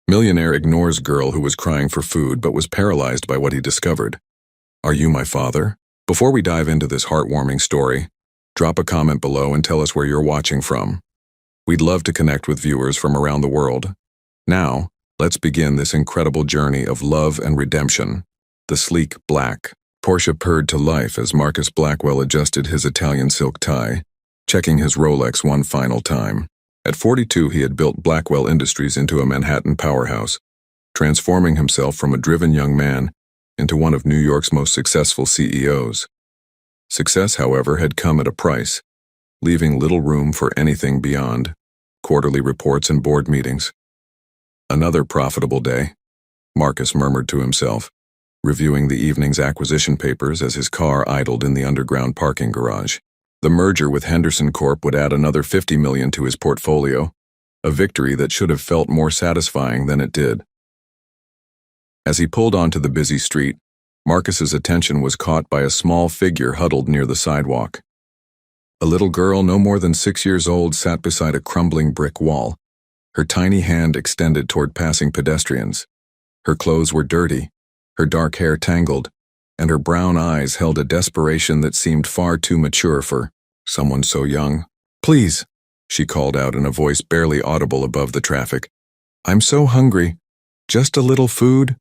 Millionaire ignores girl who was crying for food but was paralyzed by what he discovered. Are you my father? Before we dive into this heartwarming story, drop a comment below and tell us where you're watching from. We'd love to connect with viewers from around the world. Now, let's begin this incredible journey of love and redemption. The sleek black Porsche purred to life as Marcus Blackwell adjusted his Italian silk tie, checking his Rolex one final time. At 42, he had built Blackwell Industries into a Manhattan powerhouse, transforming himself from a driven young man into one of New York's most successful CEOs. Success, however, had come at a price, leaving little room for anything beyond quarterly reports and board meetings. Another profitable day, Marcus murmured to himself, reviewing the evening's acquisition papers as his car idled in the underground parking garage. The merger with Henderson Corp would add another $50 million to his portfolio, a victory that should have felt more satisfying than it did. As he pulled onto the busy street, Marcus's attention was caught by a small figure huddled near the sidewalk. A little girl no more than 6 years old sat beside a crumbling brick wall, her tiny hand extended toward passing pedestrians. Her clothes were dirty, her dark hair tangled, and her brown eyes held a desperation that seemed far too mature for someone so young. "Please," she called out in a voice barely audible above the traffic. "I'm so hungry. Just a little food?"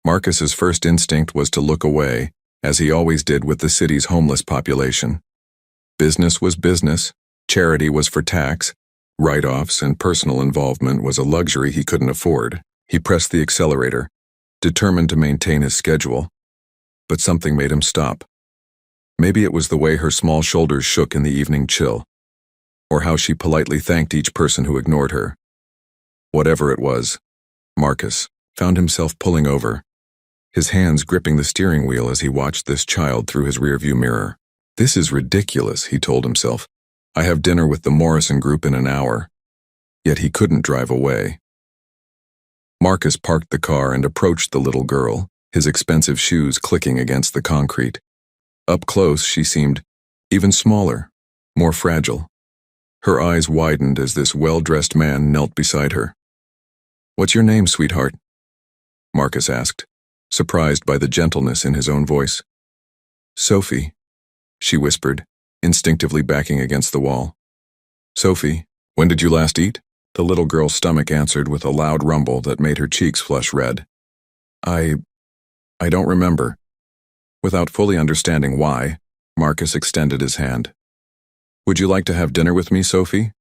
Marcus's first instinct was to look away, as he always did with the city's homeless population. Business was business, charity was for tax, write-offs and personal involvement was a luxury he couldn't afford. He pressed the accelerator, determined to maintain his schedule. But something made him stop. Maybe it was the way her small shoulders shook in the evening chill, or how she politely thanked each person who ignored her. Whatever it was, Marcus found himself pulling over, his hands gripping the steering wheel as he watched this child through his rearview mirror. "This is ridiculous," he told himself. "I have dinner with the Morrison Group in an hour." Yet he couldn't drive away. Marcus parked the car and approached the little girl, his expensive shoes clicking against the concrete. Up close, she seemed even smaller, more fragile. Her eyes widened as this well-dressed man knelt beside her. "What's your name, sweetheart?" Marcus asked, surprised by the gentleness in his own voice. "Sophie," she whispered, instinctively backing against the wall. "Sophie, when did you last eat?" The little girl's stomach answered with a loud rumble that made her cheeks flush red. I don't remember." Without fully understanding why, Marcus extended his hand. "Would you like to have dinner with me, Sophie?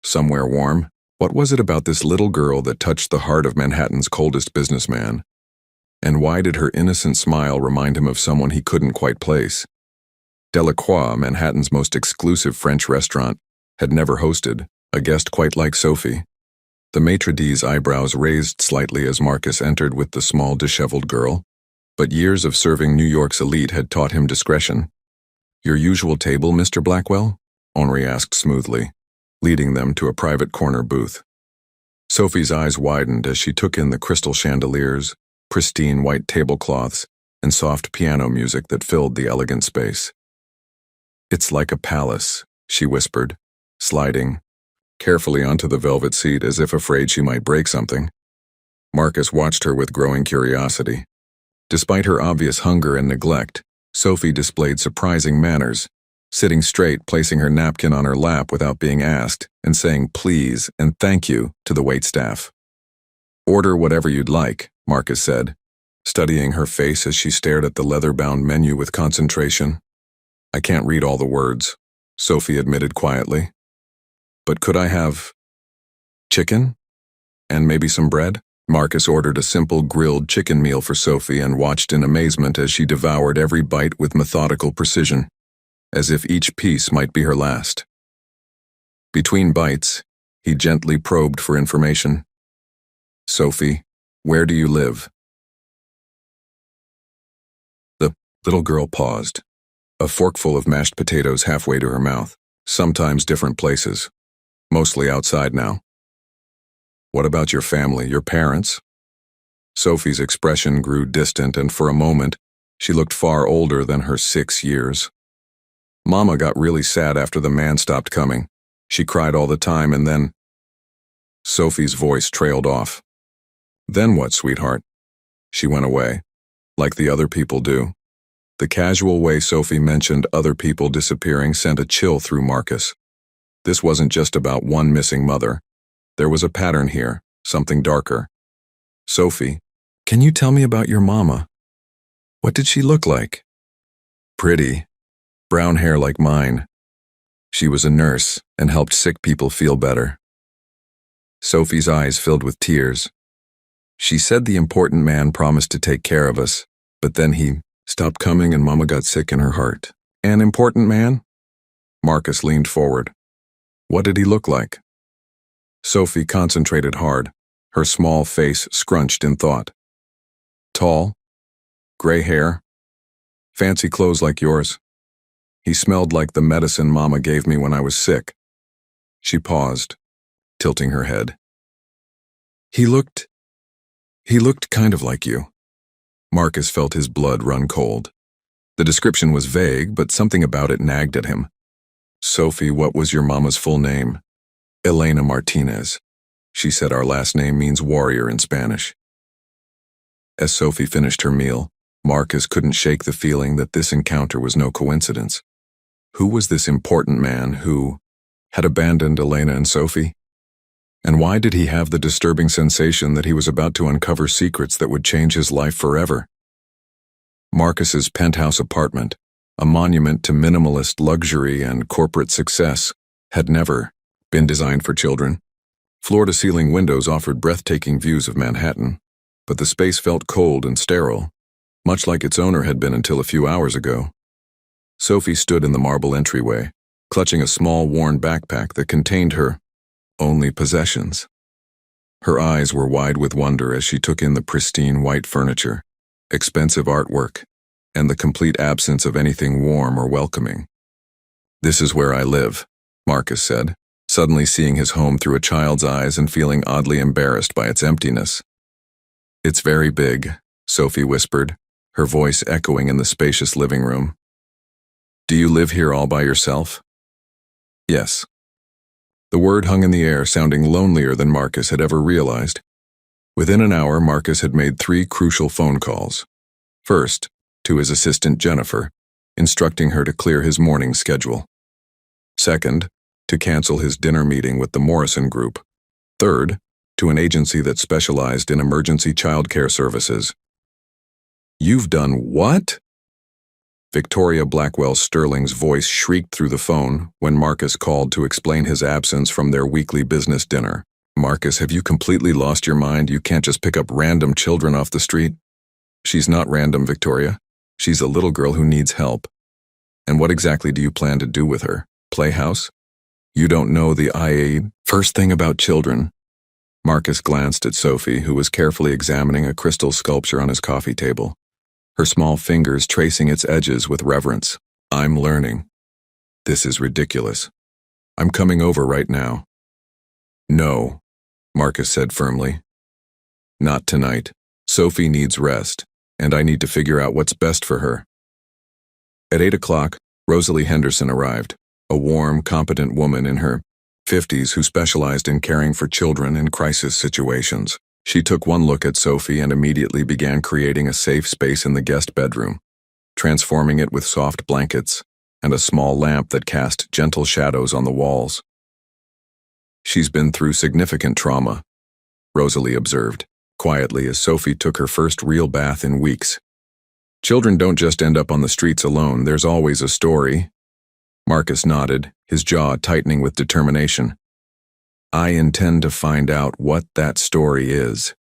Somewhere warm?" What was it about this little girl that touched the heart of Manhattan's coldest businessman? And why did her innocent smile remind him of someone he couldn't quite place? Delacroix, Manhattan's most exclusive French restaurant, had never hosted a guest quite like Sophie. The maitre d's eyebrows raised slightly as Marcus entered with the small, disheveled girl. But years of serving New York's elite had taught him discretion. "Your usual table, Mr. Blackwell?" Henri asked smoothly, leading them to a private corner booth. Sophie's eyes widened as she took in the crystal chandeliers, pristine white tablecloths, and soft piano music that filled the elegant space. "It's like a palace," she whispered, sliding carefully onto the velvet seat as if afraid she might break something. Marcus watched her with growing curiosity. Despite her obvious hunger and neglect, Sophie displayed surprising manners, sitting straight, placing her napkin on her lap without being asked, and saying please and thank you to the waitstaff. "Order whatever you'd like," Marcus said, studying her face as she stared at the leather-bound menu with concentration. "I can't read all the words," Sophie admitted quietly. "But could I have chicken? And maybe some bread?" Marcus ordered a simple grilled chicken meal for Sophie and watched in amazement as she devoured every bite with methodical precision, as if each piece might be her last. Between bites, he gently probed for information. "Sophie, where do you live?" The little girl paused, a forkful of mashed potatoes halfway to her mouth. "Sometimes different places. Mostly outside now." "What about your family, your parents?" Sophie's expression grew distant, and for a moment, she looked far older than her 6 years. "Mama got really sad after the man stopped coming. She cried all the time, and then—" Sophie's voice trailed off. Then what, sweetheart? She went away, like the other people do. The casual way Sophie mentioned other people disappearing sent a chill through Marcus. This wasn't just about one missing mother. There was a pattern here, something darker. Sophie, can you tell me about your mama? What did she look like? Pretty. Brown hair like mine. She was a nurse and helped sick people feel better. Sophie's eyes filled with tears. She said the important man promised to take care of us, but then he stopped coming and Mama got sick in her heart. An important man? Marcus leaned forward. What did he look like? Sophie concentrated hard, her small face scrunched in thought. Tall, gray hair, fancy clothes like yours. He smelled like the medicine Mama gave me when I was sick. She paused, tilting her head. He looked kind of like you. Marcus felt his blood run cold. The description was vague, but something about it nagged at him. Sophie, what was your mama's full name? Elena Martinez. She said our last name means warrior in Spanish. As Sophie finished her meal, Marcus couldn't shake the feeling that this encounter was no coincidence. Who was this important man who had abandoned Elena and Sophie? And why did he have the disturbing sensation that he was about to uncover secrets that would change his life forever? Marcus's penthouse apartment, a monument to minimalist luxury and corporate success, had never been designed for children. Floor-to-ceiling windows offered breathtaking views of Manhattan, but the space felt cold and sterile, much like its owner had been until a few hours ago. Sophie stood in the marble entryway, clutching a small worn backpack that contained her only possessions. Her eyes were wide with wonder as she took in the pristine white furniture, expensive artwork, and the complete absence of anything warm or welcoming. This is where I live, Marcus said, suddenly seeing his home through a child's eyes and feeling oddly embarrassed by its emptiness. It's very big, Sophie whispered, her voice echoing in the spacious living room. Do you live here all by yourself? Yes. The word hung in the air, sounding lonelier than Marcus had ever realized. Within an hour, Marcus had made 3 crucial phone calls. First, to his assistant Jennifer, instructing her to clear his morning schedule. Second, to cancel his dinner meeting with the Morrison Group. Third, to an agency that specialized in emergency childcare services. You've done what? Victoria Blackwell Sterling's voice shrieked through the phone when Marcus called to explain his absence from their weekly business dinner. Marcus, have you completely lost your mind? You can't just pick up random children off the street. She's not random, Victoria. She's a little girl who needs help. And what exactly do you plan to do with her? Play house? You don't know the first thing about children. Marcus glanced at Sophie, who was carefully examining a crystal sculpture on his coffee table, her small fingers tracing its edges with reverence. I'm learning. This is ridiculous. I'm coming over right now. No, Marcus said firmly. Not tonight. Sophie needs rest, and I need to figure out what's best for her. At 8 o'clock, Rosalie Henderson arrived, a warm, competent woman in her 50s who specialized in caring for children in crisis situations. She took one look at Sophie and immediately began creating a safe space in the guest bedroom, transforming it with soft blankets and a small lamp that cast gentle shadows on the walls. She's been through significant trauma, Rosalie observed, quietly as Sophie took her first real bath in weeks. Children don't just end up on the streets alone, there's always a story. Marcus nodded, his jaw tightening with determination. I intend to find out what that story is.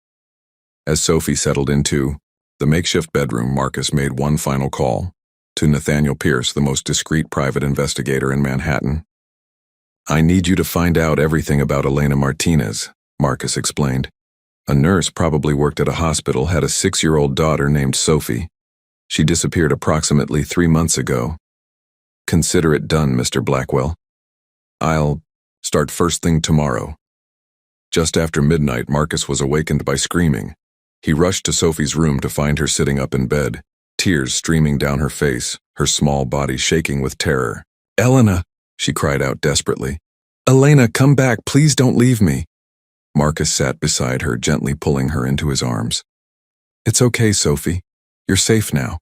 As Sophie settled into the makeshift bedroom, Marcus made one final call to Nathaniel Pierce, the most discreet private investigator in Manhattan. I need you to find out everything about Elena Martinez, Marcus explained. A nurse probably worked at a hospital, had a 6-year-old daughter named Sophie. She disappeared approximately 3 months ago. Consider it done, Mr. Blackwell. I'll start first thing tomorrow. Just after midnight, Marcus was awakened by screaming. He rushed to Sophie's room to find her sitting up in bed, tears streaming down her face, her small body shaking with terror. Elena, she cried out desperately. Elena, come back, please don't leave me. Marcus sat beside her, gently pulling her into his arms. "It's okay, Sophie. You're safe now."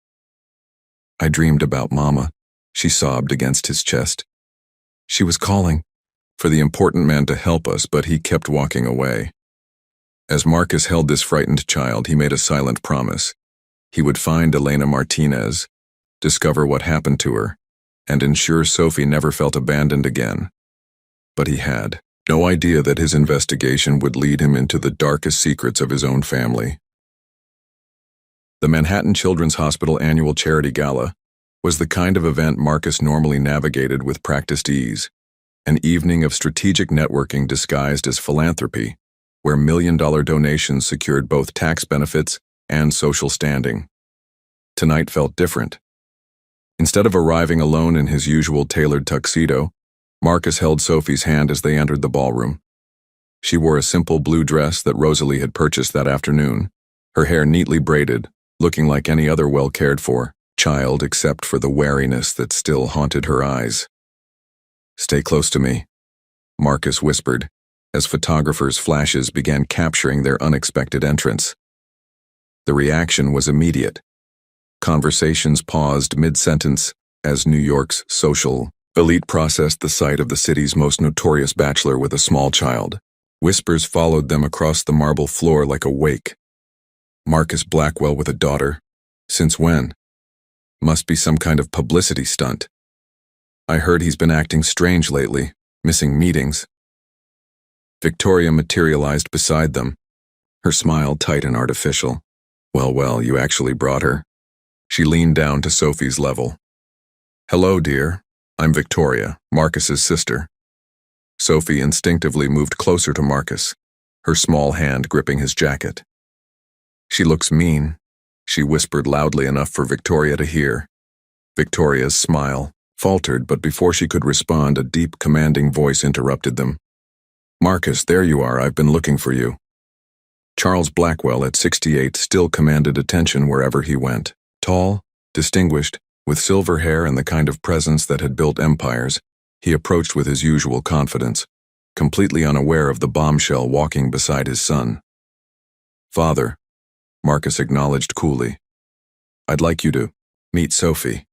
"I dreamed about Mama," she sobbed against his chest. "She was calling for the important man to help us, but he kept walking away." As Marcus held this frightened child, he made a silent promise. He would find Elena Martinez, discover what happened to her, and ensure Sophie never felt abandoned again. But he had no idea that his investigation would lead him into the darkest secrets of his own family. The Manhattan Children's Hospital annual charity gala was the kind of event Marcus normally navigated with practiced ease, an evening of strategic networking disguised as philanthropy, where million-dollar donations secured both tax benefits and social standing. Tonight felt different. Instead of arriving alone in his usual tailored tuxedo, Marcus held Sophie's hand as they entered the ballroom. She wore a simple blue dress that Rosalie had purchased that afternoon, her hair neatly braided, looking like any other well-cared-for child except for the wariness that still haunted her eyes. "Stay close to me," Marcus whispered, as photographers' flashes began capturing their unexpected entrance. The reaction was immediate. Conversations paused mid-sentence as New York's social elite processed the sight of the city's most notorious bachelor with a small child. Whispers followed them across the marble floor like a wake. "Marcus Blackwell with a daughter? Since when? Must be some kind of publicity stunt. I heard he's been acting strange lately, missing meetings." Victoria materialized beside them, her smile tight and artificial. Well, you actually brought her." She leaned down to Sophie's level. "Hello, dear. I'm Victoria, Marcus's sister." Sophie instinctively moved closer to Marcus, her small hand gripping his jacket. "She looks mean," she whispered loudly enough for Victoria to hear. Victoria's smile faltered, but before she could respond, a deep, commanding voice interrupted them. "Marcus, there you are. I've been looking for you." Charles Blackwell, at 68, still commanded attention wherever he went. Tall, distinguished, with silver hair and the kind of presence that had built empires, he approached with his usual confidence, completely unaware of the bombshell walking beside his son. "Father," Marcus acknowledged coolly. "I'd like you to meet Sophie."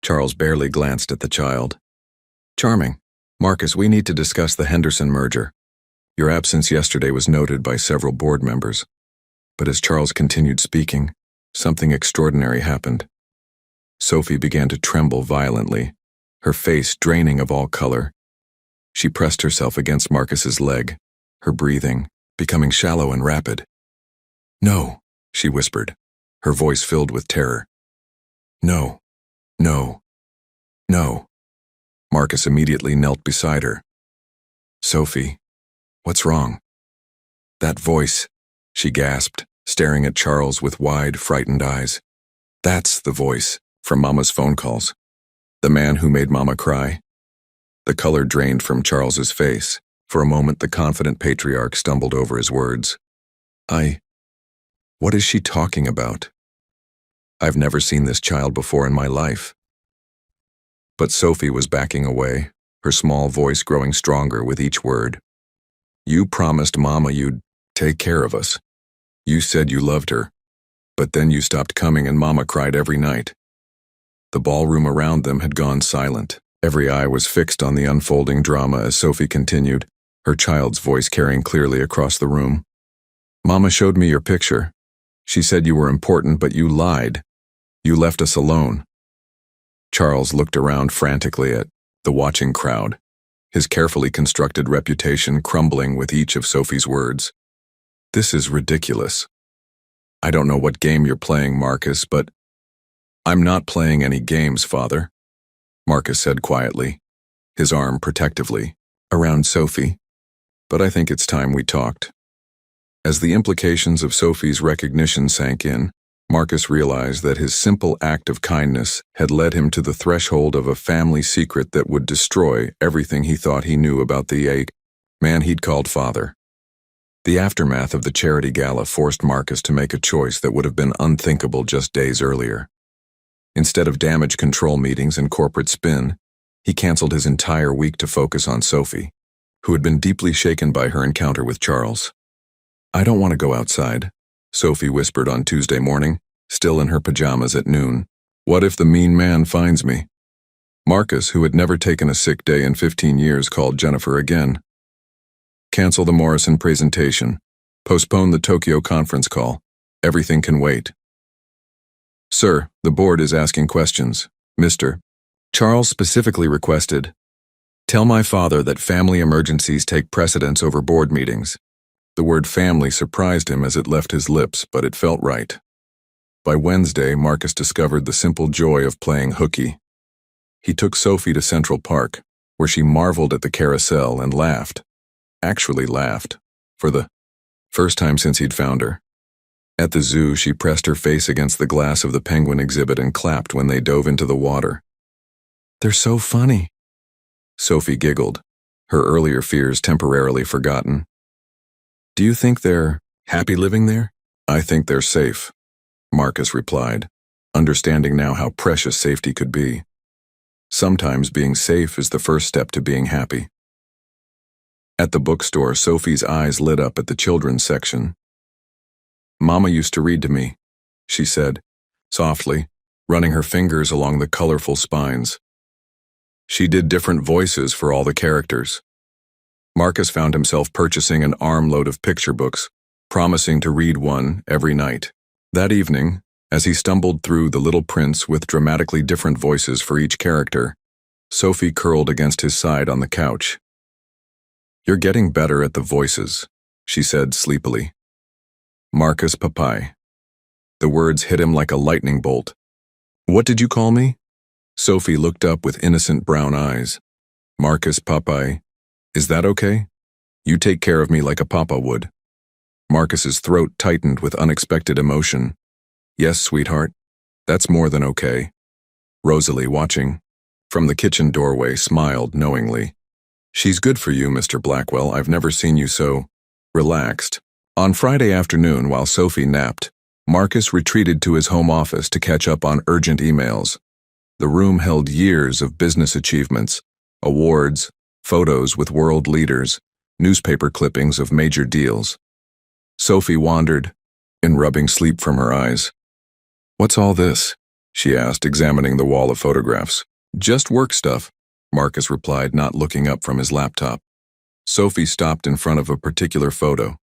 Charles barely glanced at the child. "Charming. Marcus, we need to discuss the Henderson merger. Your absence yesterday was noted by several board members." But as Charles continued speaking, something extraordinary happened. Sophie began to tremble violently, her face draining of all color. She pressed herself against Marcus's leg, her breathing becoming shallow and rapid. "No," she whispered, her voice filled with terror. "No, no, no." Marcus immediately knelt beside her. "Sophie, what's wrong?" "That voice," she gasped, staring at Charles with wide, frightened eyes. "That's the voice from Mama's phone calls. The man who made Mama cry." The color drained from Charles's face. For a moment, the confident patriarch stumbled over his words. What is she talking about? I've never seen this child before in my life." But Sophie was backing away, her small voice growing stronger with each word. "You promised Mama you'd take care of us. You said you loved her, but then you stopped coming and Mama cried every night." The ballroom around them had gone silent. Every eye was fixed on the unfolding drama as Sophie continued, her child's voice carrying clearly across the room. "Mama showed me your picture. She said you were important, but you lied. You left us alone." Charles looked around frantically at the watching crowd, his carefully constructed reputation crumbling with each of Sophie's words. "This is ridiculous. I don't know what game you're playing, Marcus, but—" "I'm not playing any games, Father," Marcus said quietly, his arm protectively around Sophie. "But I think it's time we talked." As the implications of Sophie's recognition sank in, Marcus realized that his simple act of kindness had led him to the threshold of a family secret that would destroy everything he thought he knew about the man he'd called father. The aftermath of the charity gala forced Marcus to make a choice that would have been unthinkable just days earlier. Instead of damage control meetings and corporate spin, he canceled his entire week to focus on Sophie, who had been deeply shaken by her encounter with Charles. "I don't want to go outside," Sophie whispered on Tuesday morning, still in her pajamas at noon. "What if the mean man finds me?" Marcus, who had never taken a sick day in 15 years, called Jennifer again. "Cancel the Morrison presentation. Postpone the Tokyo conference call. Everything can wait." "Sir, the board is asking questions. Mr. Charles specifically requested, tell my father that family emergencies take precedence over board meetings." The word family surprised him as it left his lips, but it felt right. By Wednesday, Marcus discovered the simple joy of playing hooky. He took Sophie to Central Park, where she marveled at the carousel and laughed. Actually laughed. For the first time since he'd found her. At the zoo, she pressed her face against the glass of the penguin exhibit and clapped when they dove into the water. "They're so funny." Sophie giggled, her earlier fears temporarily forgotten. "Do you think they're happy living there?" "I think they're safe," Marcus replied, understanding now how precious safety could be. Sometimes being safe is the first step to being happy. At the bookstore, Sophie's eyes lit up at the children's section. "Mama used to read to me," she said, softly, running her fingers along the colorful spines. She did different voices for all the characters. Marcus found himself purchasing an armload of picture books, promising to read one every night. That evening, as he stumbled through The Little Prince with dramatically different voices for each character, Sophie curled against his side on the couch. "You're getting better at the voices," she said sleepily. "Marcus Papai." The words hit him like a lightning bolt. "What did you call me?" Sophie looked up with innocent brown eyes. "Marcus Papai. Is that okay? You take care of me like a papa would." Marcus's throat tightened with unexpected emotion. "Yes, sweetheart. That's more than okay." Rosalie, watching from the kitchen doorway, smiled knowingly. "She's good for you, Mr. Blackwell. I've never seen you so relaxed." On Friday afternoon, while Sophie napped, Marcus retreated to his home office to catch up on urgent emails. The room held years of business achievements, awards, photos with world leaders, newspaper clippings of major deals. Sophie wondered, rubbing sleep from her eyes. "What's all this?" she asked, examining the wall of photographs. "Just work stuff," Marcus replied, not looking up from his laptop. Sophie stopped in front of a particular photo.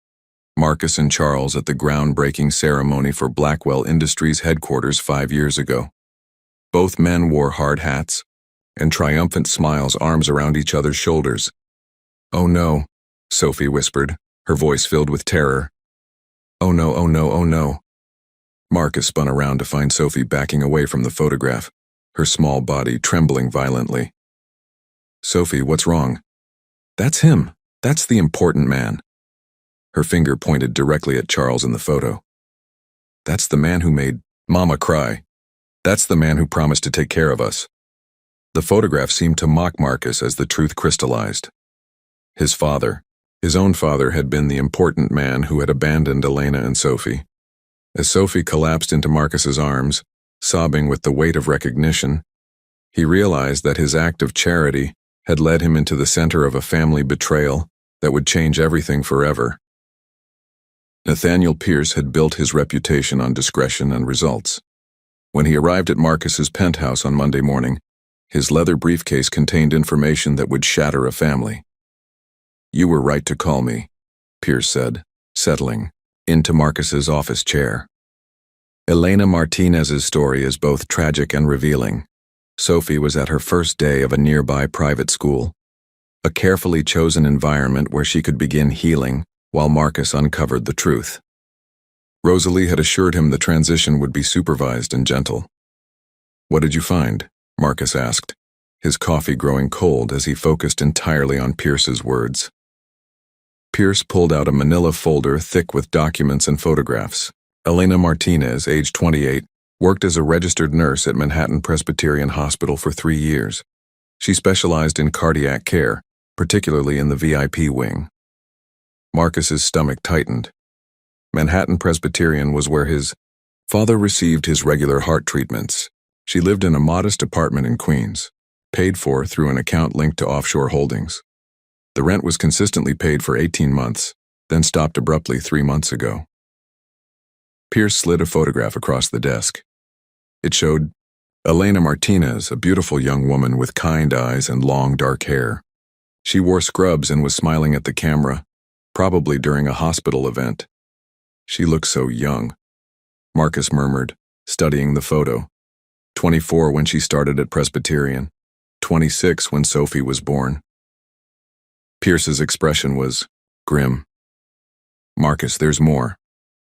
Marcus and Charles at the groundbreaking ceremony for Blackwell Industries headquarters 5 years ago. Both men wore hard hats and triumphant smiles, arms around each other's shoulders. "Oh no," Sophie whispered, her voice filled with terror. "Oh no, oh no, oh no." Marcus spun around to find Sophie backing away from the photograph, her small body trembling violently. "Sophie, what's wrong?" "That's him. That's the important man." Her finger pointed directly at Charles in the photo. "That's the man who made Mama cry. That's the man who promised to take care of us." The photograph seemed to mock Marcus as the truth crystallized. His father, his own father, had been the important man who had abandoned Elena and Sophie. As Sophie collapsed into Marcus's arms, sobbing with the weight of recognition, he realized that his act of charity had led him into the center of a family betrayal that would change everything forever. Nathaniel Pierce had built his reputation on discretion and results. When he arrived at Marcus's penthouse on Monday morning, his leather briefcase contained information that would shatter a family. "You were right to call me," Pierce said, settling into Marcus's office chair. Elena Martinez's story is both tragic and revealing. Sophie was at her first day of a nearby private school, a carefully chosen environment where she could begin healing while Marcus uncovered the truth. Rosalie had assured him the transition would be supervised and gentle. "What did you find?" Marcus asked, his coffee growing cold as he focused entirely on Pierce's words. Pierce pulled out a manila folder thick with documents and photographs. Elena Martinez, age 28, worked as a registered nurse at Manhattan Presbyterian Hospital for 3 years. She specialized in cardiac care, particularly in the VIP wing. Marcus's stomach tightened. Manhattan Presbyterian was where his father received his regular heart treatments. She lived in a modest apartment in Queens, paid for through an account linked to offshore holdings. The rent was consistently paid for 18 months, then stopped abruptly 3 months ago. Pierce slid a photograph across the desk. It showed Elena Martinez, a beautiful young woman with kind eyes and long dark hair. She wore scrubs and was smiling at the camera, probably during a hospital event. She looked so young, Marcus murmured, studying the photo. 24 when she started at Presbyterian, 26 when Sophie was born. Pierce's expression was grim. Marcus, there's more.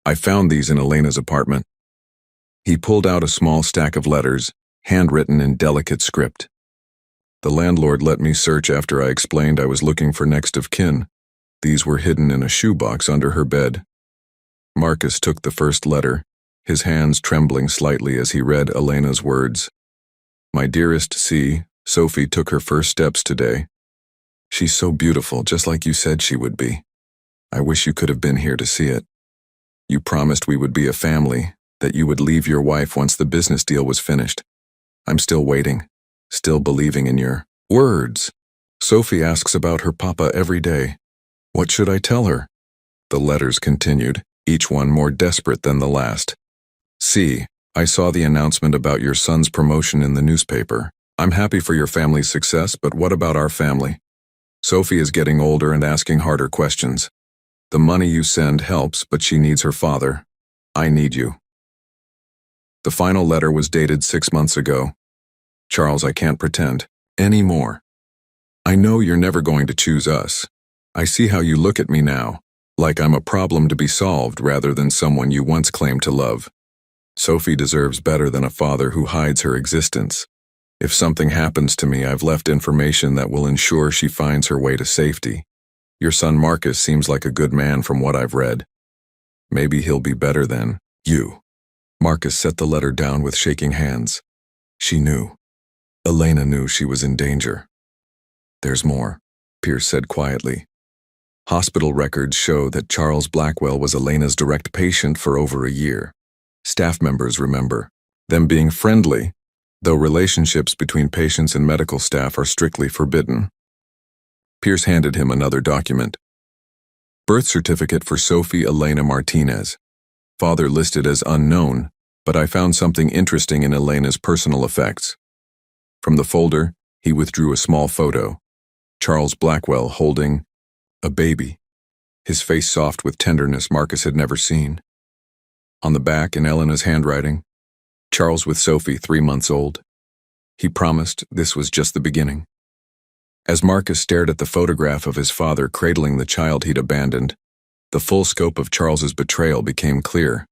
I found these in Elena's apartment. He pulled out a small stack of letters, handwritten in delicate script. The landlord let me search after I explained I was looking for next of kin. These were hidden in a shoebox under her bed. Marcus took the first letter, his hands trembling slightly as he read Elena's words. My dearest C, Sophie took her first steps today. She's so beautiful, just like you said she would be. I wish you could have been here to see it. You promised we would be a family, that you would leave your wife once the business deal was finished. I'm still waiting, still believing in your words. Sophie asks about her papa every day. What should I tell her? The letters continued, each one more desperate than the last. C, I saw the announcement about your son's promotion in the newspaper. I'm happy for your family's success, but what about our family? Sophie is getting older and asking harder questions. The money you send helps, but she needs her father. I need you. The final letter was dated 6 months ago. Charles, I can't pretend anymore. I know you're never going to choose us. I see how you look at me now, like I'm a problem to be solved rather than someone you once claimed to love. Sophie deserves better than a father who hides her existence. If something happens to me, I've left information that will ensure she finds her way to safety. Your son Marcus seems like a good man from what I've read. Maybe he'll be better than you. Marcus set the letter down with shaking hands. She knew. Elena knew she was in danger. There's more, Pierce said quietly. Hospital records show that Charles Blackwell was Elena's direct patient for over a year. Staff members remember them being friendly, though relationships between patients and medical staff are strictly forbidden. Pierce handed him another document. Birth certificate for Sophie Elena Martinez. Father listed as unknown, but I found something interesting in Elena's personal effects. From the folder, he withdrew a small photo. Charles Blackwell holding a baby, his face soft with tenderness Marcus had never seen. On the back, in Elena's handwriting, Charles with Sophie, 3 months old. He promised this was just the beginning. As Marcus stared at the photograph of his father cradling the child he'd abandoned, the full scope of Charles's betrayal became clear.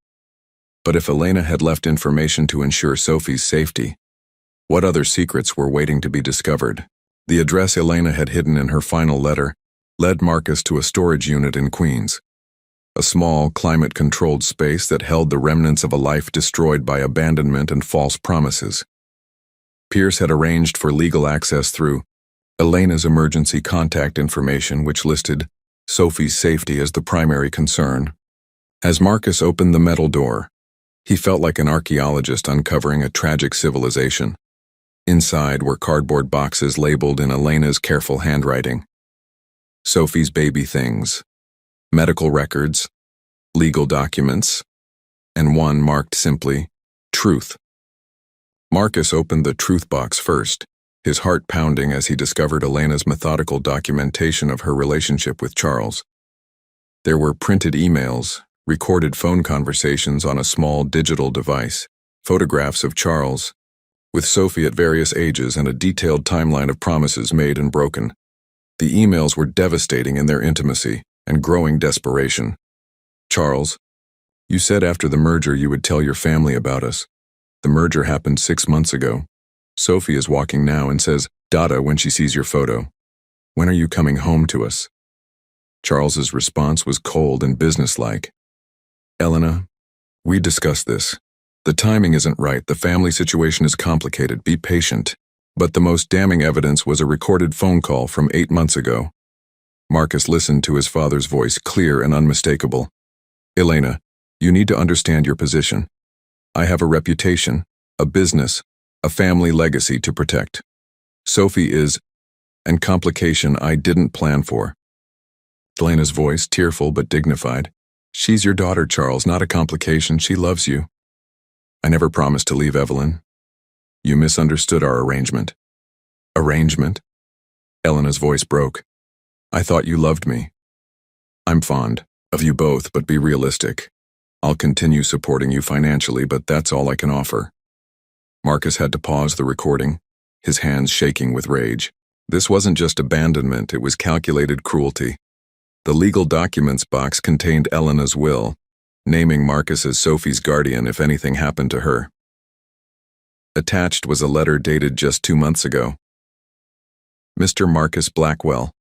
But if Elena had left information to ensure Sophie's safety, what other secrets were waiting to be discovered? The address Elena had hidden in her final letter led Marcus to a storage unit in Queens, a small, climate-controlled space that held the remnants of a life destroyed by abandonment and false promises. Pierce had arranged for legal access through Elena's emergency contact information, which listed Sophie's safety as the primary concern. As Marcus opened the metal door, he felt like an archaeologist uncovering a tragic civilization. Inside were cardboard boxes labeled in Elena's careful handwriting. Sophie's baby things, medical records, legal documents, and one marked simply, Truth. Marcus opened the truth box first, his heart pounding as he discovered Elena's methodical documentation of her relationship with Charles. There were printed emails, recorded phone conversations on a small digital device, photographs of Charles, with Sophie at various ages and a detailed timeline of promises made and broken. The emails were devastating in their intimacy and growing desperation. Charles, you said after the merger you would tell your family about us. The merger happened 6 months ago. Sophie is walking now and says, Dada, when she sees your photo. When are you coming home to us? Charles's response was cold and businesslike. Elena, we discussed this. The timing isn't right. The family situation is complicated. Be patient. But the most damning evidence was a recorded phone call from 8 months ago. Marcus listened to his father's voice, clear and unmistakable. Elena, you need to understand your position. I have a reputation, a business, a family legacy to protect. Sophie is and complication I didn't plan for. Elena's voice, tearful but dignified. She's your daughter, Charles, not a complication. She loves you. I never promised to leave Evelyn. You misunderstood our arrangement. Arrangement? Elena's voice broke. I thought you loved me. I'm fond of you both, but be realistic. I'll continue supporting you financially, but that's all I can offer. Marcus had to pause the recording, his hands shaking with rage. This wasn't just abandonment, it was calculated cruelty. The legal documents box contained Elena's will, naming Marcus as Sophie's guardian if anything happened to her. Attached was a letter dated just 2 months ago. Mr. Marcus Blackwell.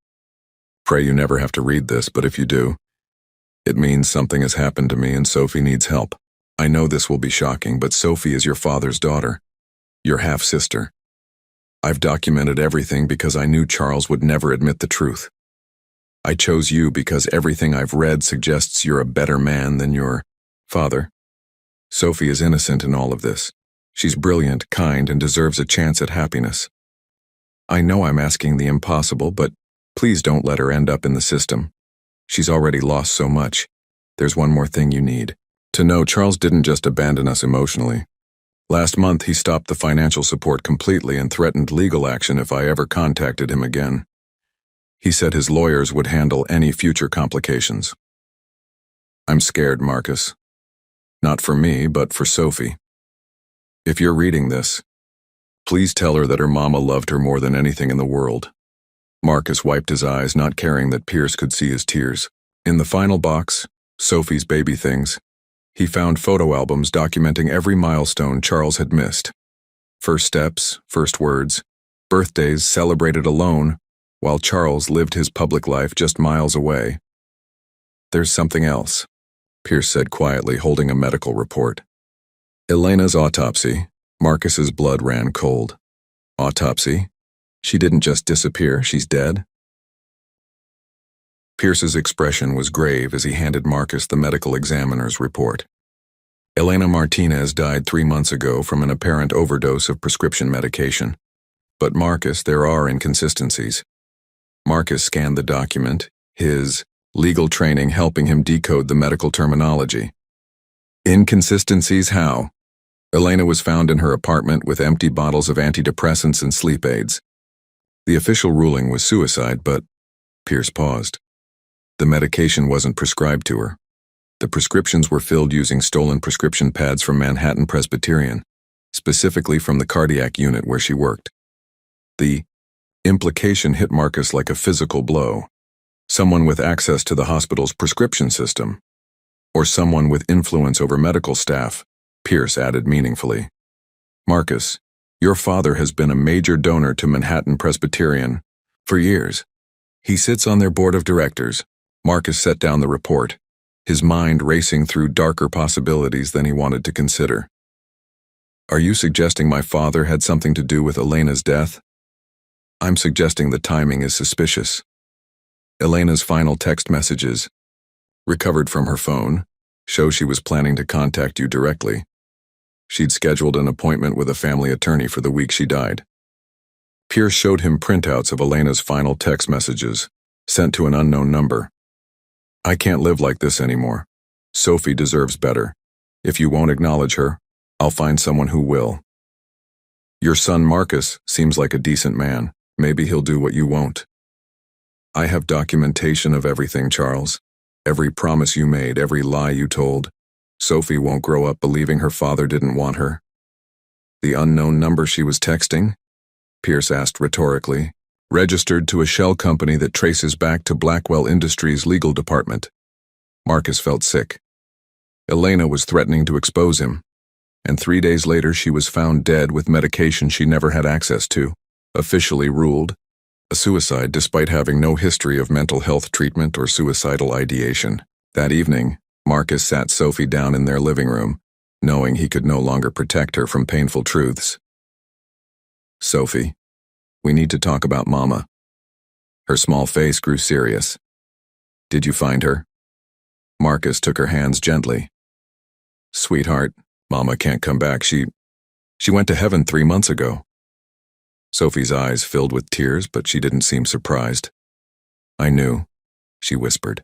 Pray you never have to read this, but if you do, it means something has happened to me and Sophie needs help. I know this will be shocking, but Sophie is your father's daughter, your half-sister. I've documented everything because I knew Charles would never admit the truth. I chose you because everything I've read suggests you're a better man than your father. Sophie is innocent in all of this. She's brilliant, kind, and deserves a chance at happiness. I know I'm asking the impossible, but please don't let her end up in the system. She's already lost so much. There's one more thing you need to know. Charles didn't just abandon us emotionally. Last month, he stopped the financial support completely and threatened legal action if I ever contacted him again. He said his lawyers would handle any future complications. I'm scared, Marcus. Not for me, but for Sophie. If you're reading this, please tell her that her mama loved her more than anything in the world. Marcus wiped his eyes, not caring that Pierce could see his tears. In the final box, Sophie's baby things, he found photo albums documenting every milestone Charles had missed. First steps, first words, birthdays celebrated alone, while Charles lived his public life just miles away. There's something else, Pierce said quietly, holding a medical report. Elena's autopsy. Marcus's blood ran cold. Autopsy? She didn't just disappear, she's dead? Pierce's expression was grave as he handed Marcus the medical examiner's report. Elena Martinez died 3 months ago from an apparent overdose of prescription medication. But Marcus, there are inconsistencies. Marcus scanned the document, his legal training helping him decode the medical terminology. Inconsistencies how? Elena was found in her apartment with empty bottles of antidepressants and sleep aids. The official ruling was suicide, but Pierce paused. The medication wasn't prescribed to her. The prescriptions were filled using stolen prescription pads from Manhattan Presbyterian, specifically from the cardiac unit where she worked. The implication hit Marcus like a physical blow. Someone with access to the hospital's prescription system, or someone with influence over medical staff, Pierce added meaningfully. Marcus, your father has been a major donor to Manhattan Presbyterian for years. He sits on their board of directors. Marcus set down the report, his mind racing through darker possibilities than he wanted to consider. Are you suggesting my father had something to do with Elena's death? I'm suggesting the timing is suspicious. Elena's final text messages, recovered from her phone, show she was planning to contact you directly. She'd scheduled an appointment with a family attorney for the week she died. Pierce showed him printouts of Elena's final text messages, sent to an unknown number. I can't live like this anymore. Sophie deserves better. If you won't acknowledge her, I'll find someone who will. Your son Marcus seems like a decent man. Maybe he'll do what you won't. I have documentation of everything, Charles. Every promise you made, every lie you told. Sophie won't grow up believing her father didn't want her. The unknown number she was texting? Pierce asked rhetorically. Registered to a shell company that traces back to Blackwell Industries' legal department. Marcus felt sick. Elena was threatening to expose him, and 3 days later she was found dead with medication she never had access to, officially ruled a suicide despite having no history of mental health treatment or suicidal ideation. That evening, Marcus sat Sophie down in their living room, knowing he could no longer protect her from painful truths. Sophie, we need to talk about Mama. Her small face grew serious. Did you find her? Marcus took her hands gently. Sweetheart, Mama can't come back. She went to heaven 3 months ago. Sophie's eyes filled with tears, but she didn't seem surprised. I knew, she whispered.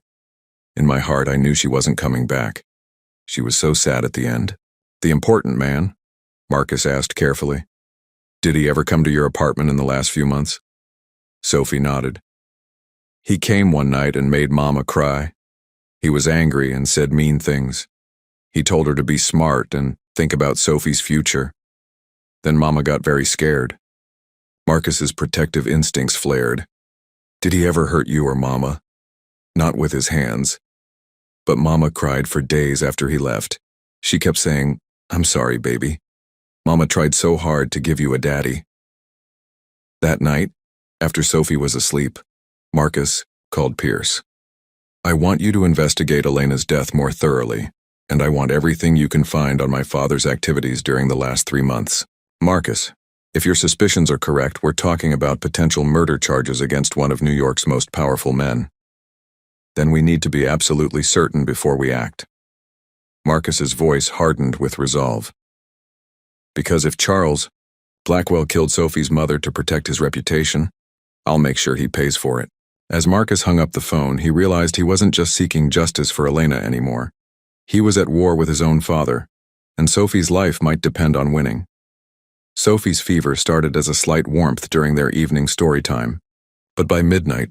In my heart, I knew she wasn't coming back. She was so sad at the end. The important man? Marcus asked carefully. Did he ever come to your apartment in the last few months? Sophie nodded. He came one night and made Mama cry. He was angry and said mean things. He told her to be smart and think about Sophie's future. Then Mama got very scared. Marcus's protective instincts flared. Did he ever hurt you or Mama? Not with his hands. But Mama cried for days after he left. She kept saying, I'm sorry, baby. Mama tried so hard to give you a daddy. That night, after Sophie was asleep, Marcus called Pierce. I want you to investigate Elena's death more thoroughly, and I want everything you can find on my father's activities during the last 3 months. Marcus, if your suspicions are correct, we're talking about potential murder charges against one of New York's most powerful men. Then we need to be absolutely certain before we act. Marcus's voice hardened with resolve. Because if Charles Blackwell killed Sophie's mother to protect his reputation, I'll make sure he pays for it. As Marcus hung up the phone, he realized he wasn't just seeking justice for Elena anymore. He was at war with his own father, and Sophie's life might depend on winning. Sophie's fever started as a slight warmth during their evening story time, but by midnight,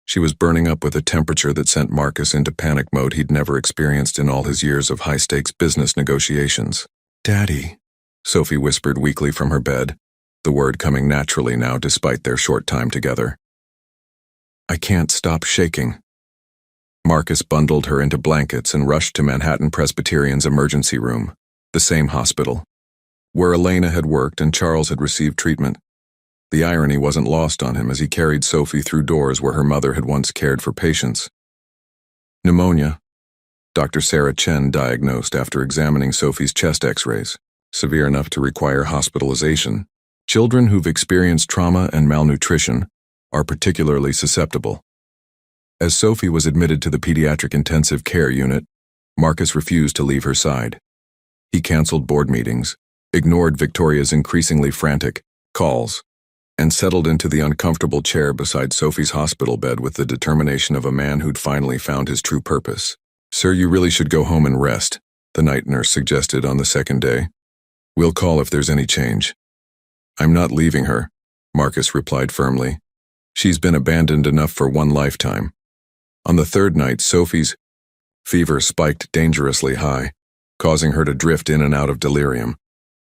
she was burning up with a temperature that sent Marcus into panic mode he'd never experienced in all his years of high-stakes business negotiations. Daddy, Sophie whispered weakly from her bed, the word coming naturally now despite their short time together. I can't stop shaking. Marcus bundled her into blankets and rushed to Manhattan Presbyterian's emergency room, the same hospital, where Elena had worked and Charles had received treatment. The irony wasn't lost on him as he carried Sophie through doors where her mother had once cared for patients. Pneumonia, Dr. Sarah Chen diagnosed after examining Sophie's chest x-rays, severe enough to require hospitalization. Children who've experienced trauma and malnutrition are particularly susceptible. As Sophie was admitted to the pediatric intensive care unit, Marcus refused to leave her side. He canceled board meetings, ignored Victoria's increasingly frantic calls, and settled into the uncomfortable chair beside Sophie's hospital bed with the determination of a man who'd finally found his true purpose. Sir, you really should go home and rest, the night nurse suggested on the second day. We'll call if there's any change. I'm not leaving her, Marcus replied firmly. She's been abandoned enough for one lifetime. On the third night, Sophie's fever spiked dangerously high, causing her to drift in and out of delirium.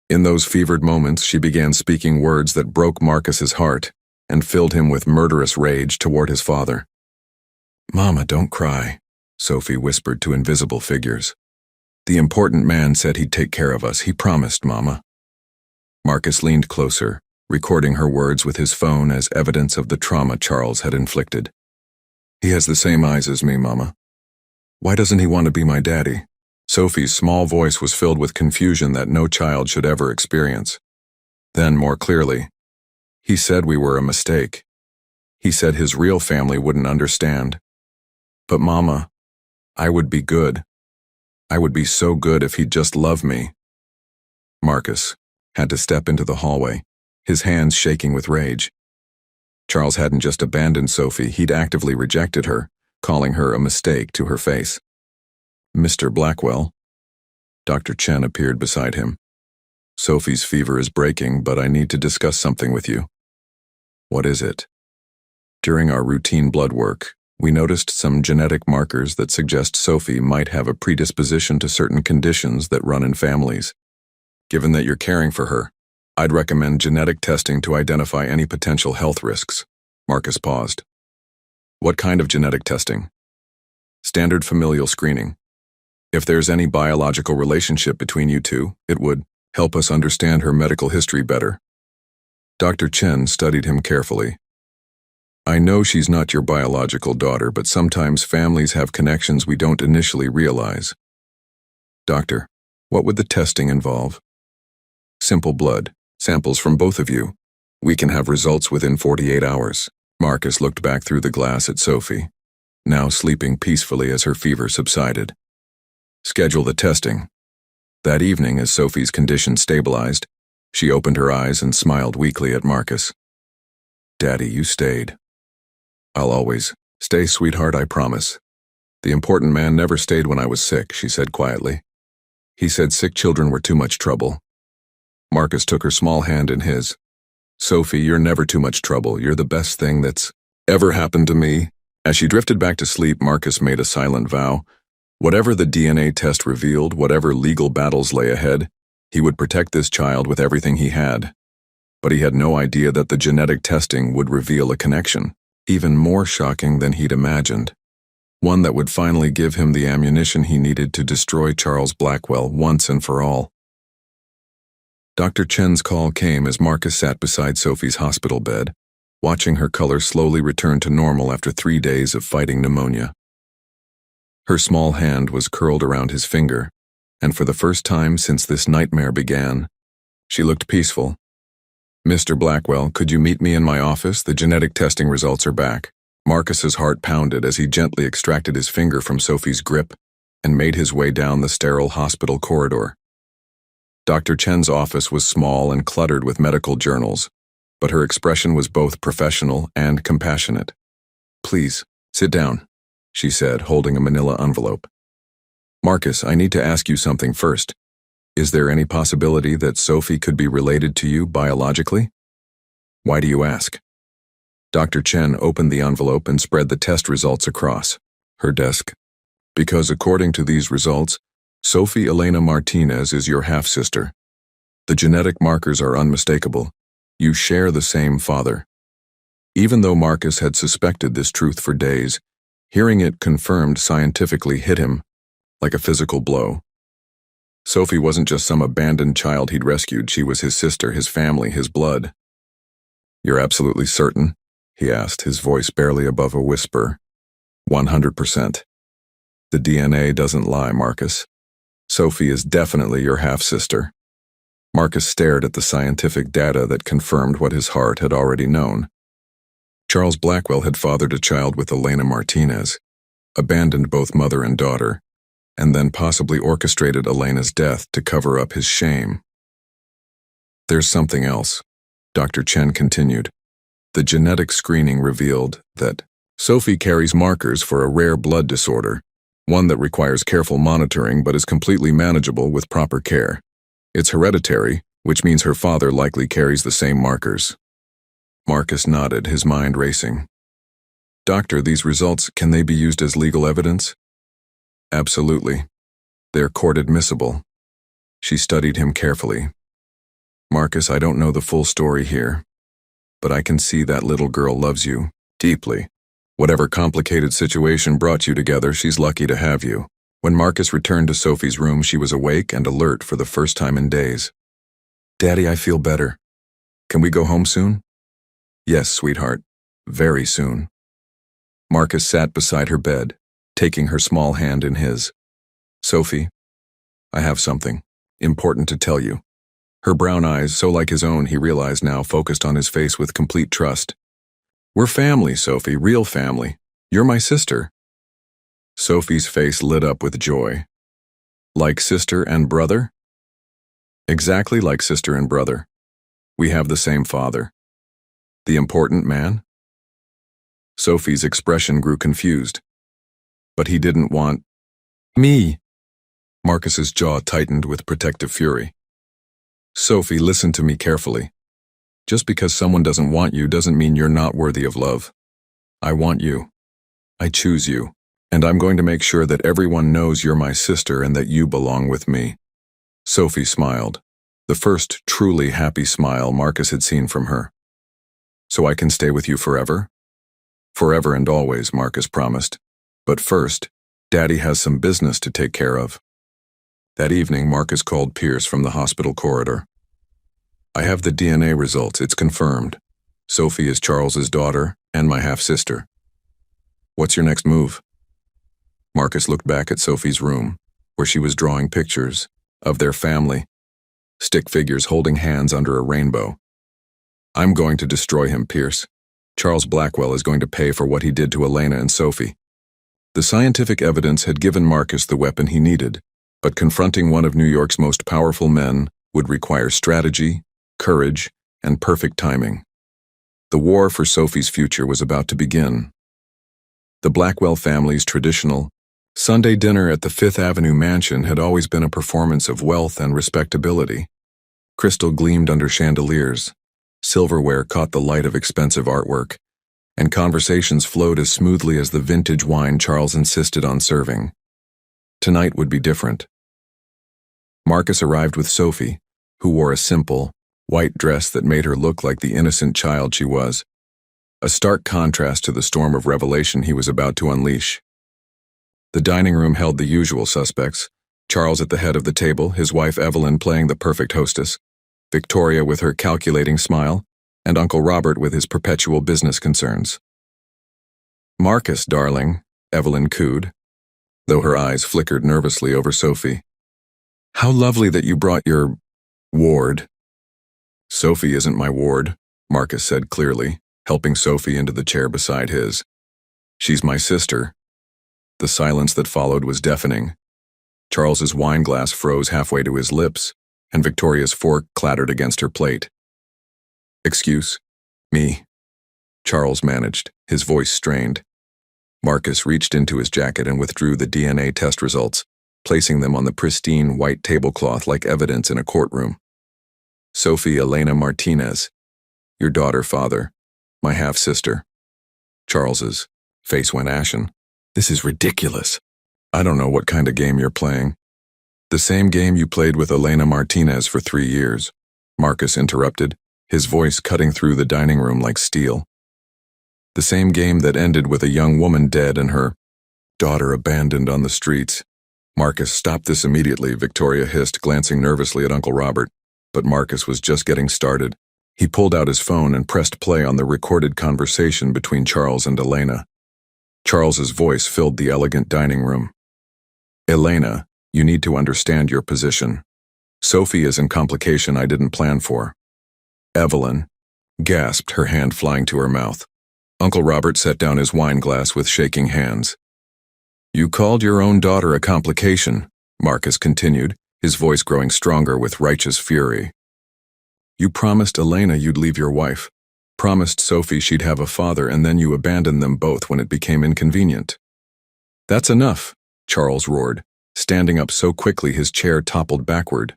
In those fevered moments, she began speaking words that broke Marcus's heart and filled him with murderous rage toward his father. Mama, don't cry, Sophie whispered to invisible figures. The important man said he'd take care of us. He promised, Mama. Marcus leaned closer, recording her words with his phone as evidence of the trauma Charles had inflicted. He has the same eyes as me, Mama. Why doesn't he want to be my daddy? Sophie's small voice was filled with confusion that no child should ever experience. Then, more clearly, he said we were a mistake. He said his real family wouldn't understand. But Mama, I would be good. I would be so good if he'd just love me. Marcus had to step into the hallway, his hands shaking with rage. Charles hadn't just abandoned Sophie, he'd actively rejected her, calling her a mistake to her face. Mr. Blackwell. Dr. Chen appeared beside him. Sophie's fever is breaking, but I need to discuss something with you. What is it? During our routine blood work, we noticed some genetic markers that suggest Sophie might have a predisposition to certain conditions that run in families. Given that you're caring for her, I'd recommend genetic testing to identify any potential health risks. Marcus paused. What kind of genetic testing? Standard familial screening. If there's any biological relationship between you two, it would help us understand her medical history better. Dr. Chen studied him carefully. I know she's not your biological daughter, but sometimes families have connections we don't initially realize. Doctor, what would the testing involve? Simple blood, samples from both of you. We can have results within 48 hours. Marcus looked back through the glass at Sophie, now sleeping peacefully as her fever subsided. Schedule the testing. That evening, as Sophie's condition stabilized, she opened her eyes and smiled weakly at Marcus. Daddy, you stayed. I'll always stay, sweetheart, I promise. The important man never stayed when I was sick, she said quietly. He said sick children were too much trouble. Marcus took her small hand in his. Sophie, you're never too much trouble. You're the best thing that's ever happened to me. As she drifted back to sleep, Marcus made a silent vow. Whatever the DNA test revealed, whatever legal battles lay ahead, he would protect this child with everything he had. But he had no idea that the genetic testing would reveal a connection, even more shocking than he'd imagined. One that would finally give him the ammunition he needed to destroy Charles Blackwell once and for all. Dr. Chen's call came as Marcus sat beside Sophie's hospital bed, watching her color slowly return to normal after 3 days of fighting pneumonia. Her small hand was curled around his finger, and for the first time since this nightmare began, she looked peaceful. Mr. Blackwell, could you meet me in my office? The genetic testing results are back. Marcus's heart pounded as he gently extracted his finger from Sophie's grip and made his way down the sterile hospital corridor. Dr. Chen's office was small and cluttered with medical journals, but her expression was both professional and compassionate. Please, sit down, she said, holding a manila envelope. Marcus, I need to ask you something first. Is there any possibility that Sophie could be related to you biologically? Why do you ask? Dr. Chen opened the envelope and spread the test results across her desk. Because according to these results, Sophie Elena Martinez is your half-sister. The genetic markers are unmistakable. You share the same father. Even though Marcus had suspected this truth for days, hearing it confirmed scientifically hit him like a physical blow. Sophie wasn't just some abandoned child he'd rescued. She was his sister, his family, his blood. You're absolutely certain? He asked, his voice barely above a whisper. 100%. The DNA doesn't lie, Marcus. Sophie is definitely your half-sister. Marcus stared at the scientific data that confirmed what his heart had already known. Charles Blackwell had fathered a child with Elena Martinez, abandoned both mother and daughter, and then possibly orchestrated Elena's death to cover up his shame. There's something else, Dr. Chen continued. The genetic screening revealed that Sophie carries markers for a rare blood disorder, one that requires careful monitoring but is completely manageable with proper care. It's hereditary, which means her father likely carries the same markers. Marcus nodded, his mind racing. Doctor, these results, can they be used as legal evidence? Absolutely. They're court admissible. She studied him carefully. Marcus, I don't know the full story here, but I can see that little girl loves you deeply. Whatever complicated situation brought you together, she's lucky to have you. When Marcus returned to Sophie's room, she was awake and alert for the first time in days. Daddy, I feel better. Can we go home soon? Yes, sweetheart. Very soon. Marcus sat beside her bed, taking her small hand in his. Sophie, I have something important to tell you. Her brown eyes, so like his own, he realized now, focused on his face with complete trust. We're family, Sophie, real family. You're my sister. Sophie's face lit up with joy. Like sister and brother? Exactly like sister and brother. We have the same father. The important man? Sophie's expression grew confused. But he didn't want me. Marcus's jaw tightened with protective fury. Sophie, listen to me carefully. Just because someone doesn't want you doesn't mean you're not worthy of love. I want you. I choose you. And I'm going to make sure that everyone knows you're my sister and that you belong with me. Sophie smiled, the first truly happy smile Marcus had seen from her. So I can stay with you forever? Forever and always, Marcus promised. But first, Daddy has some business to take care of. That evening, Marcus called Pierce from the hospital corridor. I have the DNA results, it's confirmed. Sophie is Charles's daughter and my half-sister. What's your next move? Marcus looked back at Sophie's room, where she was drawing pictures of their family, stick figures holding hands under a rainbow. I'm going to destroy him, Pierce. Charles Blackwell is going to pay for what he did to Elena and Sophie. The scientific evidence had given Marcus the weapon he needed, but confronting one of New York's most powerful men would require strategy, courage, and perfect timing. The war for Sophie's future was about to begin. The Blackwell family's traditional Sunday dinner at the Fifth Avenue mansion had always been a performance of wealth and respectability. Crystal gleamed under chandeliers, silverware caught the light of expensive artwork, and conversations flowed as smoothly as the vintage wine Charles insisted on serving. Tonight would be different. Marcus arrived with Sophie, who wore a simple, white dress that made her look like the innocent child she was, a stark contrast to the storm of revelation he was about to unleash. The dining room held the usual suspects, Charles at the head of the table, his wife Evelyn playing the perfect hostess, Victoria with her calculating smile, and Uncle Robert with his perpetual business concerns. "Marcus, darling," Evelyn cooed, though her eyes flickered nervously over Sophie. "How lovely that you brought your ward." "Sophie isn't my ward," Marcus said clearly, helping Sophie into the chair beside his. "She's my sister." The silence that followed was deafening. Charles's wine glass froze halfway to his lips, and Victoria's fork clattered against her plate. "Excuse me," Charles managed, his voice strained. Marcus reached into his jacket and withdrew the DNA test results, placing them on the pristine white tablecloth like evidence in a courtroom. "Sophie Elena Martinez, your daughter, father, my half-sister." Charles's face went ashen. "This is ridiculous. I don't know what kind of game you're playing." "The same game you played with Elena Martinez for 3 years," Marcus interrupted, his voice cutting through the dining room like steel. "The same game that ended with a young woman dead and her daughter abandoned on the streets." "Marcus, stop this immediately," Victoria hissed, glancing nervously at Uncle Robert. But Marcus was just getting started. He pulled out his phone and pressed play on the recorded conversation between Charles and Elena. Charles's voice filled the elegant dining room. "Elena, you need to understand your position. Sophie is in complication I didn't plan for." "Evelyn," gasped, her hand flying to her mouth. Uncle Robert set down his wine glass with shaking hands. "You called your own daughter a complication," Marcus continued, his voice growing stronger with righteous fury. "You promised Elena you'd leave your wife, promised Sophie she'd have a father, and then you abandoned them both when it became inconvenient." "That's enough," Charles roared, standing up so quickly his chair toppled backward.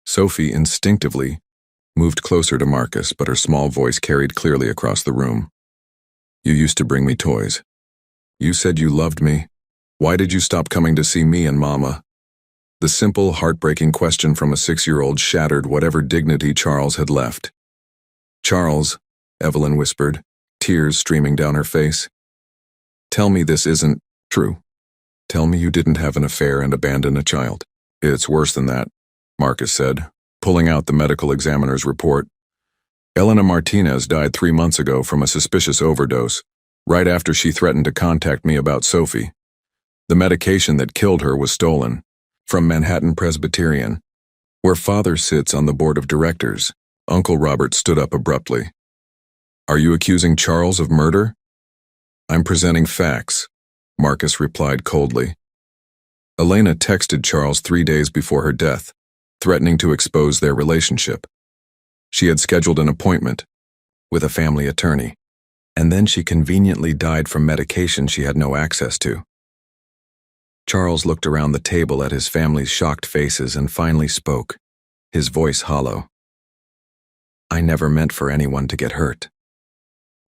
Sophie instinctively moved closer to Marcus, but her small voice carried clearly across the room. "You used to bring me toys. You said you loved me. Why did you stop coming to see me and Mama?" The simple, heartbreaking question from a 6-year-old shattered whatever dignity Charles had left. "Charles," Evelyn whispered, tears streaming down her face. "Tell me this isn't true. Tell me you didn't have an affair and abandon a child." "It's worse than that," Marcus said, pulling out the medical examiner's report. "Elena Martinez died 3 months ago from a suspicious overdose, right after she threatened to contact me about Sophie. The medication that killed her was stolen from Manhattan Presbyterian, where Father sits on the board of directors." Uncle Robert stood up abruptly. "Are you accusing Charles of murder?" "I'm presenting facts," Marcus replied coldly. "Elena texted Charles 3 days before her death, threatening to expose their relationship. She had scheduled an appointment with a family attorney, and then she conveniently died from medication she had no access to." Charles looked around the table at his family's shocked faces and finally spoke, his voice hollow. "I never meant for anyone to get hurt."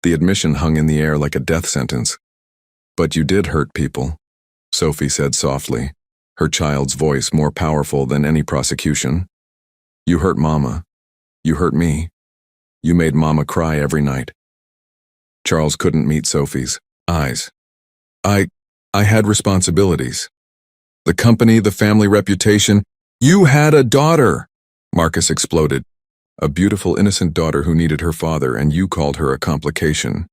The admission hung in the air like a death sentence. "But you did hurt people," Sophie said softly, her child's voice more powerful than any prosecution. "You hurt Mama. You hurt me. You made Mama cry every night." Charles couldn't meet Sophie's eyes. I had responsibilities. The company, the family reputation. You had a daughter!" Marcus exploded. "A beautiful, innocent daughter who needed her father, and you called her a complication."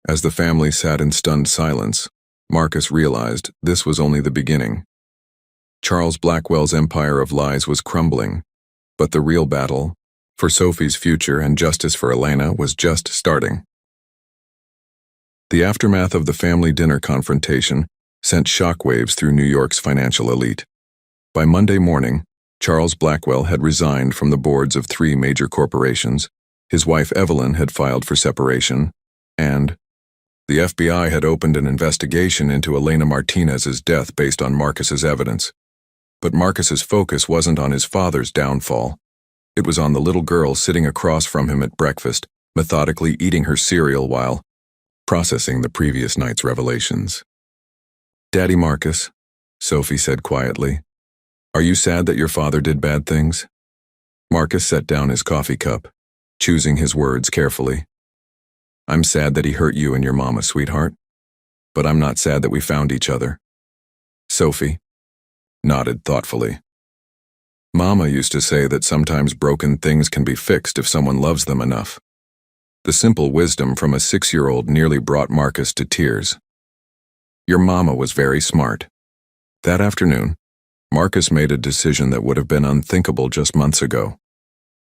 As the family sat in stunned silence, Marcus realized this was only the beginning. Charles Blackwell's empire of lies was crumbling, but the real battle, for Sophie's future and justice for Elena, was just starting. The aftermath of the family dinner confrontation sent shockwaves through New York's financial elite. By Monday morning, Charles Blackwell had resigned from the boards of 3 major corporations, His wife Evelyn had filed for separation, and the FBI had opened an investigation into Elena Martinez's death based on Marcus's evidence. But Marcus's focus wasn't on his father's downfall. It was on the little girl sitting across from him at breakfast, methodically eating her cereal while processing the previous night's revelations. "Daddy Marcus," Sophie said quietly, "are you sad that your father did bad things?" Marcus set down his coffee cup, choosing his words carefully. "I'm sad that he hurt you and your mama, sweetheart. But I'm not sad that we found each other." Sophie nodded thoughtfully. "Mama used to say that sometimes broken things can be fixed if someone loves them enough." The simple wisdom from a 6-year-old nearly brought Marcus to tears. Your mama was very smart. That afternoon, Marcus made a decision that would have been unthinkable just months ago.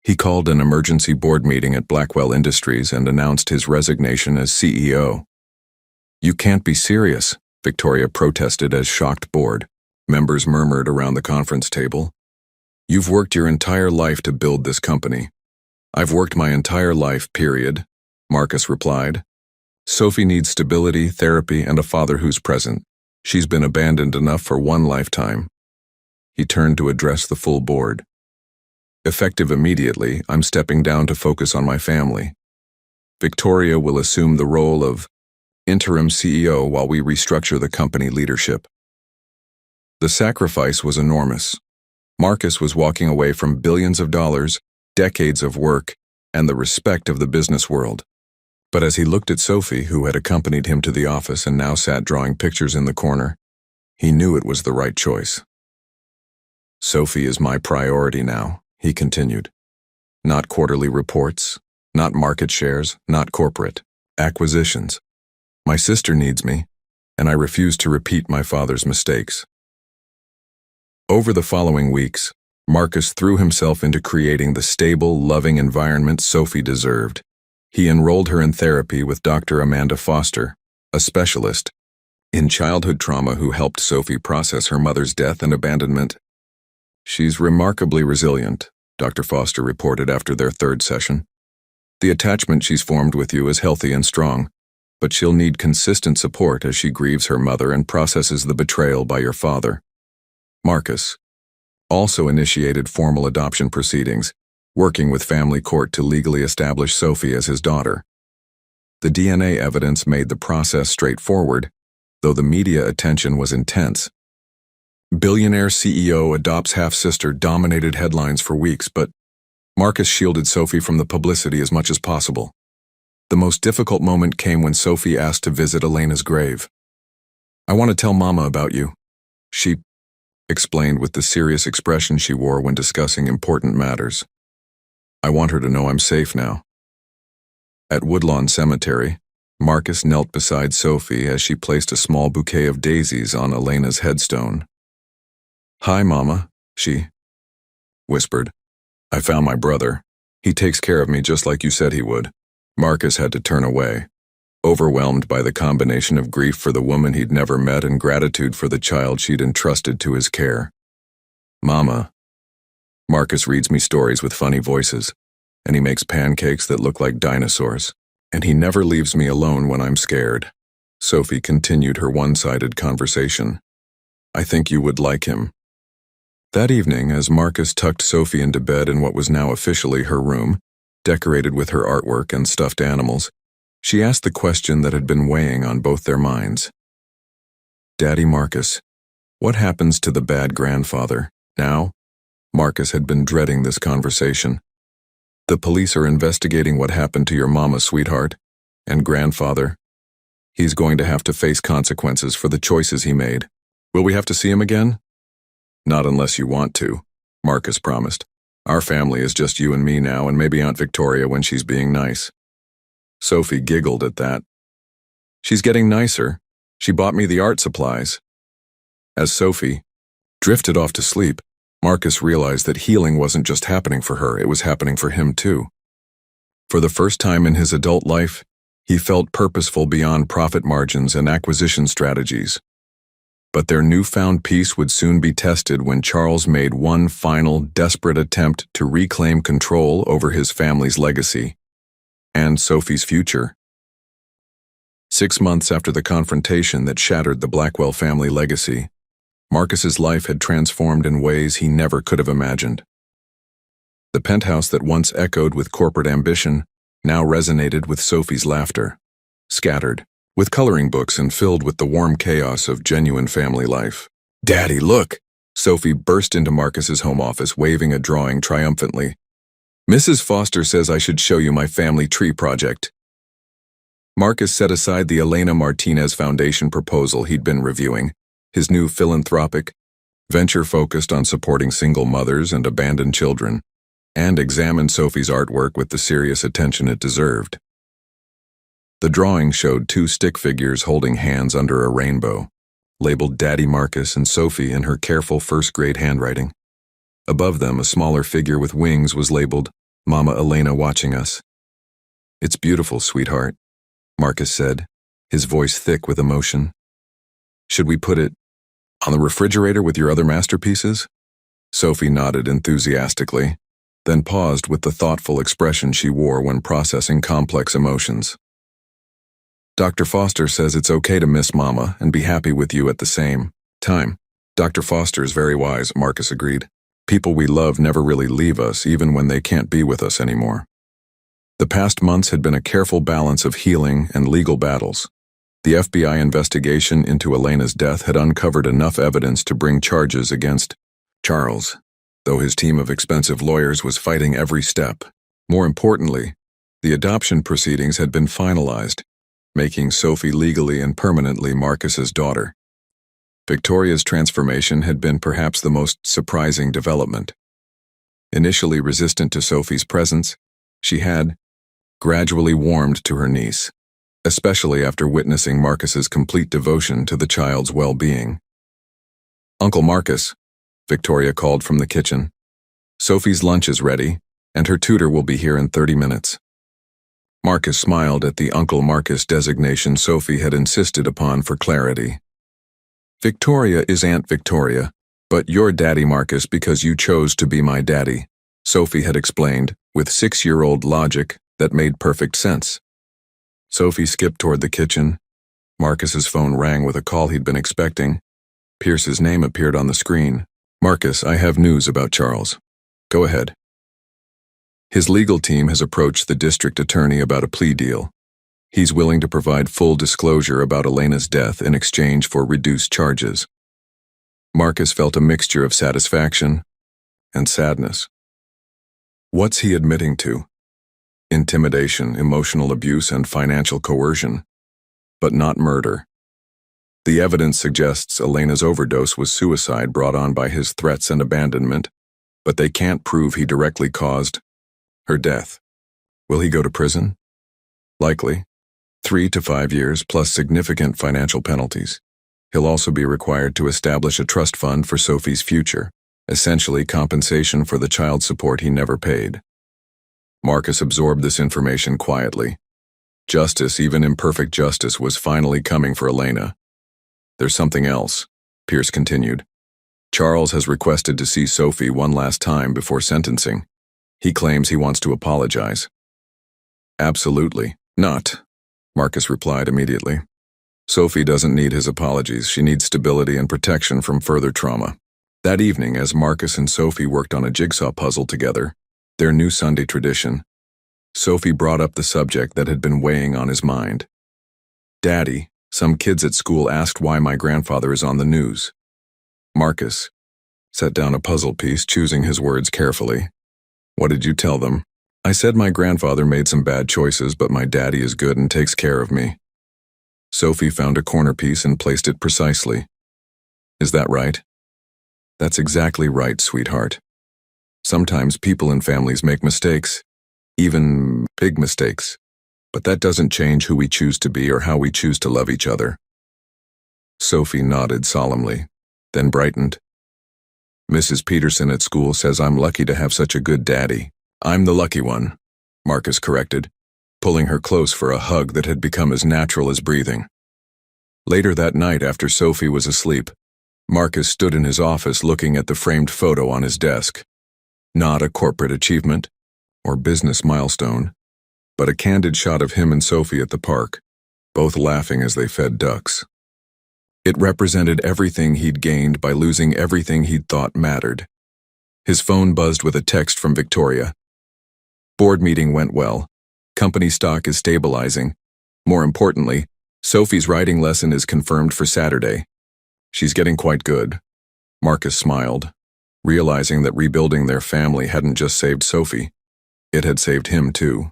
He called an emergency board meeting at Blackwell Industries and announced his resignation as CEO. "You can't be serious," Victoria protested as shocked board. Members murmured around the conference table. "You've worked your entire life to build this company." "I've worked my entire life, period," Marcus replied. "Sophie needs stability, therapy, and a father who's present. She's been abandoned enough for one lifetime." He turned to address the full board. "Effective immediately, I'm stepping down to focus on my family. Victoria will assume the role of interim CEO while we restructure the company leadership." The sacrifice was enormous. Marcus was walking away from billions of dollars, decades of work, and the respect of the business world. But as he looked at Sophie, who had accompanied him to the office and now sat drawing pictures in the corner, he knew it was the right choice. "Sophie is my priority now," he continued. "Not quarterly reports, not market shares, not corporate acquisitions. My sister needs me, and I refuse to repeat my father's mistakes." Over the following weeks, Marcus threw himself into creating the stable, loving environment Sophie deserved. He enrolled her in therapy with Dr. Amanda Foster, a specialist in childhood trauma who helped Sophie process her mother's death and abandonment. "She's remarkably resilient," Dr. Foster reported after their third session. "The attachment she's formed with you is healthy and strong, but she'll need consistent support as she grieves her mother and processes the betrayal by your father." Marcus also initiated formal adoption proceedings, working with family court to legally establish Sophie as his daughter. The DNA evidence made the process straightforward, though the media attention was intense. "Billionaire CEO adopts half-sister" dominated headlines for weeks, but Marcus shielded Sophie from the publicity as much as possible. The most difficult moment came when Sophie asked to visit Elena's grave. "I want to tell Mama about you," she explained with the serious expression she wore when discussing important matters. "I want her to know I'm safe now." At Woodlawn Cemetery, Marcus knelt beside Sophie as she placed a small bouquet of daisies on Elena's headstone. "Hi, Mama," she whispered. "I found my brother. He takes care of me just like you said he would." Marcus had to turn away, overwhelmed by the combination of grief for the woman he'd never met and gratitude for the child she'd entrusted to his care. "Mama, Marcus reads me stories with funny voices, and he makes pancakes that look like dinosaurs, and he never leaves me alone when I'm scared." Sophie continued her one-sided conversation. "I think you would like him." That evening, as Marcus tucked Sophie into bed in what was now officially her room, decorated with her artwork and stuffed animals, she asked the question that had been weighing on both their minds. "Daddy Marcus, what happens to the bad grandfather now?" Marcus had been dreading this conversation. "The police are investigating what happened to your mama, sweetheart, and grandfather. He's going to have to face consequences for the choices he made. Will we have to see him again?" "Not unless you want to," Marcus promised. "Our family is just you and me now, and maybe Aunt Victoria when she's being nice." Sophie giggled at that. "She's getting nicer. She bought me the art supplies." As Sophie drifted off to sleep, Marcus realized that healing wasn't just happening for her, it was happening for him too. For the first time in his adult life, he felt purposeful beyond profit margins and acquisition strategies. But their newfound peace would soon be tested when Charles made one final, desperate attempt to reclaim control over his family's legacy. and Sophie's future. 6 months after the confrontation that shattered the Blackwell family legacy, Marcus's life had transformed in ways he never could have imagined. The penthouse that once echoed with corporate ambition now resonated with Sophie's laughter, scattered with coloring books and filled with the warm chaos of genuine family life. "Daddy, look!" Sophie burst into Marcus's home office, waving a drawing triumphantly. "Mrs. Foster says I should show you my family tree project." Marcus set aside the Elena Martinez Foundation proposal he'd been reviewing, his new philanthropic venture focused on supporting single mothers and abandoned children, and examined Sophie's artwork with the serious attention it deserved. The drawing showed 2 stick figures holding hands under a rainbow, labeled Daddy Marcus and Sophie in her careful first-grade handwriting. Above them, a smaller figure with wings was labeled, "Mama Elena watching us." "It's beautiful, sweetheart," Marcus said, his voice thick with emotion. "Should we put it on the refrigerator with your other masterpieces?" Sophie nodded enthusiastically, then paused with the thoughtful expression she wore when processing complex emotions. "Dr. Foster says it's okay to miss Mama and be happy with you at the same time." "Dr. Foster is very wise," Marcus agreed. "People we love never really leave us, even when they can't be with us anymore." The past months had been a careful balance of healing and legal battles. The FBI investigation into Elena's death had uncovered enough evidence to bring charges against Charles, though his team of expensive lawyers was fighting every step. More importantly, the adoption proceedings had been finalized, making Sophie legally and permanently Marcus's daughter. Victoria's transformation had been perhaps the most surprising development. Initially resistant to Sophie's presence, she had gradually warmed to her niece, especially after witnessing Marcus's complete devotion to the child's well-being. "Uncle Marcus," Victoria called from the kitchen. "Sophie's lunch is ready, and her tutor will be here in 30 minutes. Marcus smiled at the Uncle Marcus designation Sophie had insisted upon for clarity. "Victoria is Aunt Victoria, but you're Daddy Marcus because you chose to be my daddy," Sophie had explained, with 6-year-old logic that made perfect sense. Sophie skipped toward the kitchen. Marcus's phone rang with a call he'd been expecting. Pierce's name appeared on the screen. "Marcus, I have news about Charles." "Go ahead." "His legal team has approached the district attorney about a plea deal. He's willing to provide full disclosure about Elena's death in exchange for reduced charges." Marcus felt a mixture of satisfaction and sadness. What's he admitting to? Intimidation, emotional abuse, and financial coercion, but not murder. The evidence suggests Elena's overdose was suicide brought on by his threats and abandonment, but they can't prove he directly caused her death. Will he go to prison? Likely. 3 to 5 years plus significant financial penalties. He'll also be required to establish a trust fund for Sophie's future, essentially compensation for the child support he never paid. Marcus absorbed this information quietly. Justice, even imperfect justice, was finally coming for Elena. "There's something else," Pierce continued. "Charles has requested to see Sophie one last time before sentencing. He claims he wants to apologize." "Absolutely not," Marcus replied immediately. "Sophie doesn't need his apologies. She needs stability and protection from further trauma." That evening, as Marcus and Sophie worked on a jigsaw puzzle together, their new Sunday tradition, Sophie brought up the subject that had been weighing on his mind. "Daddy, some kids at school asked why my grandfather is on the news." Marcus set down a puzzle piece, choosing his words carefully. "What did you tell them?" "I said my grandfather made some bad choices, but my daddy is good and takes care of me." Sophie found a corner piece and placed it precisely. "Is that right?" "That's exactly right, sweetheart. Sometimes people and families make mistakes, even big mistakes, but that doesn't change who we choose to be or how we choose to love each other." Sophie nodded solemnly, then brightened. "Mrs. Peterson at school says I'm lucky to have such a good daddy." "I'm the lucky one," Marcus corrected, pulling her close for a hug that had become as natural as breathing. Later that night, after Sophie was asleep, Marcus stood in his office looking at the framed photo on his desk. Not a corporate achievement or business milestone, but a candid shot of him and Sophie at the park, both laughing as they fed ducks. It represented everything he'd gained by losing everything he'd thought mattered. His phone buzzed with a text from Victoria. Board meeting went well. Company stock is stabilizing. More importantly, Sophie's writing lesson is confirmed for Saturday. She's getting quite good. Marcus smiled, realizing that rebuilding their family hadn't just saved Sophie. It had saved him too.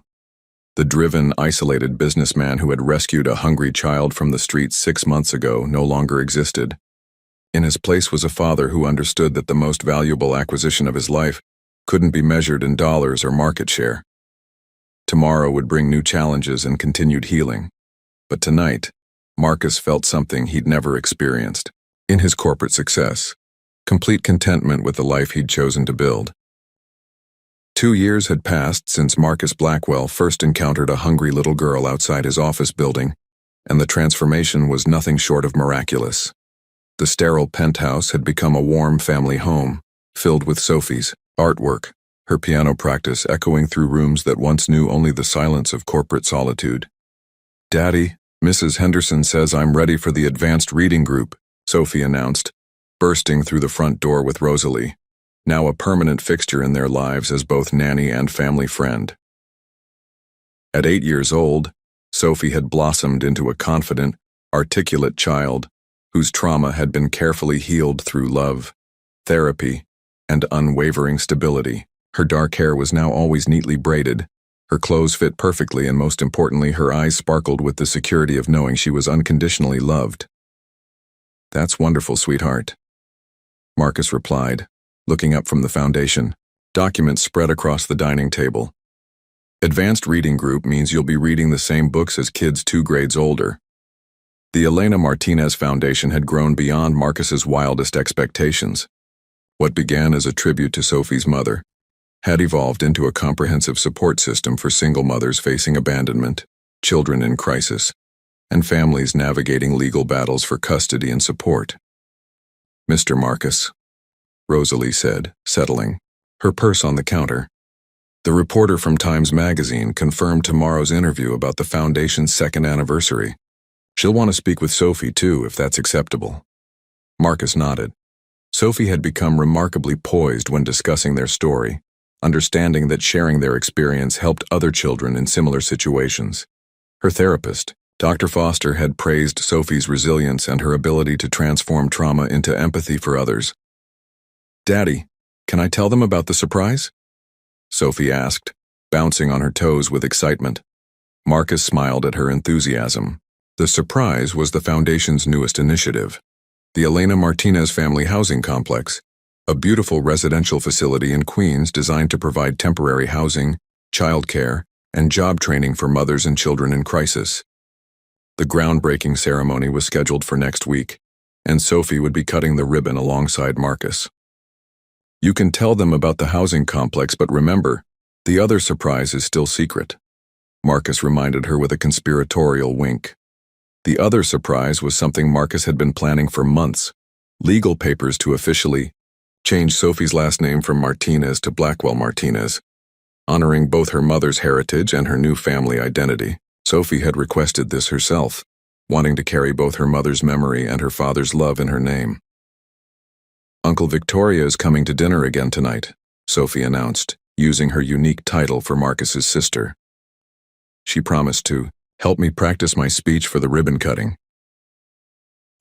The driven, isolated businessman who had rescued a hungry child from the streets 6 months ago no longer existed. In his place was a father who understood that the most valuable acquisition of his life couldn't be measured in dollars or market share. Tomorrow would bring new challenges and continued healing. But tonight, Marcus felt something he'd never experienced. In his corporate success, complete contentment with the life he'd chosen to build. 2 years had passed since Marcus Blackwell first encountered a hungry little girl outside his office building, and the transformation was nothing short of miraculous. The sterile penthouse had become a warm family home, filled with Sophie's artwork, her piano practice echoing through rooms that once knew only the silence of corporate solitude. "Daddy, Mrs. Henderson says I'm ready for the advanced reading group," Sophie announced, bursting through the front door with Rosalie, now a permanent fixture in their lives as both nanny and family friend. At 8 years old, Sophie had blossomed into a confident, articulate child whose trauma had been carefully healed through love, therapy, and unwavering stability. Her dark hair was now always neatly braided, her clothes fit perfectly, and most importantly, her eyes sparkled with the security of knowing she was unconditionally loved. "That's wonderful, sweetheart," Marcus replied, looking up from the foundation. Documents spread across the dining table. "Advanced reading group means you'll be reading the same books as kids 2 grades older." The Elena Martinez Foundation had grown beyond Marcus's wildest expectations. What began as a tribute to Sophie's mother had evolved into a comprehensive support system for single mothers facing abandonment, children in crisis, and families navigating legal battles for custody and support. "Mr. Marcus," Rosalie said, settling, her purse on the counter. "The reporter from Times Magazine confirmed tomorrow's interview about the Foundation's 2nd anniversary. She'll want to speak with Sophie too, if that's acceptable." Marcus nodded. Sophie had become remarkably poised when discussing their story, understanding that sharing their experience helped other children in similar situations. Her therapist, Dr. Foster, had praised Sophie's resilience and her ability to transform trauma into empathy for others. "Daddy, can I tell them about the surprise?" Sophie asked, bouncing on her toes with excitement. Marcus smiled at her enthusiasm. The surprise was the Foundation's newest initiative, the Elena Martinez Family Housing Complex, a beautiful residential facility in Queens designed to provide temporary housing, childcare, and job training for mothers and children in crisis. The groundbreaking ceremony was scheduled for next week, and Sophie would be cutting the ribbon alongside Marcus. "You can tell them about the housing complex, but remember, the other surprise is still secret," Marcus reminded her with a conspiratorial wink. The other surprise was something Marcus had been planning for months: legal papers to officially change Sophie's last name from Martinez to Blackwell Martinez, honoring both her mother's heritage and her new family identity. Sophie had requested this herself, wanting to carry both her mother's memory and her father's love in her name. "Uncle Victoria is coming to dinner again tonight," Sophie announced, using her unique title for Marcus's sister. She promised to help me practice my speech for the ribbon cutting.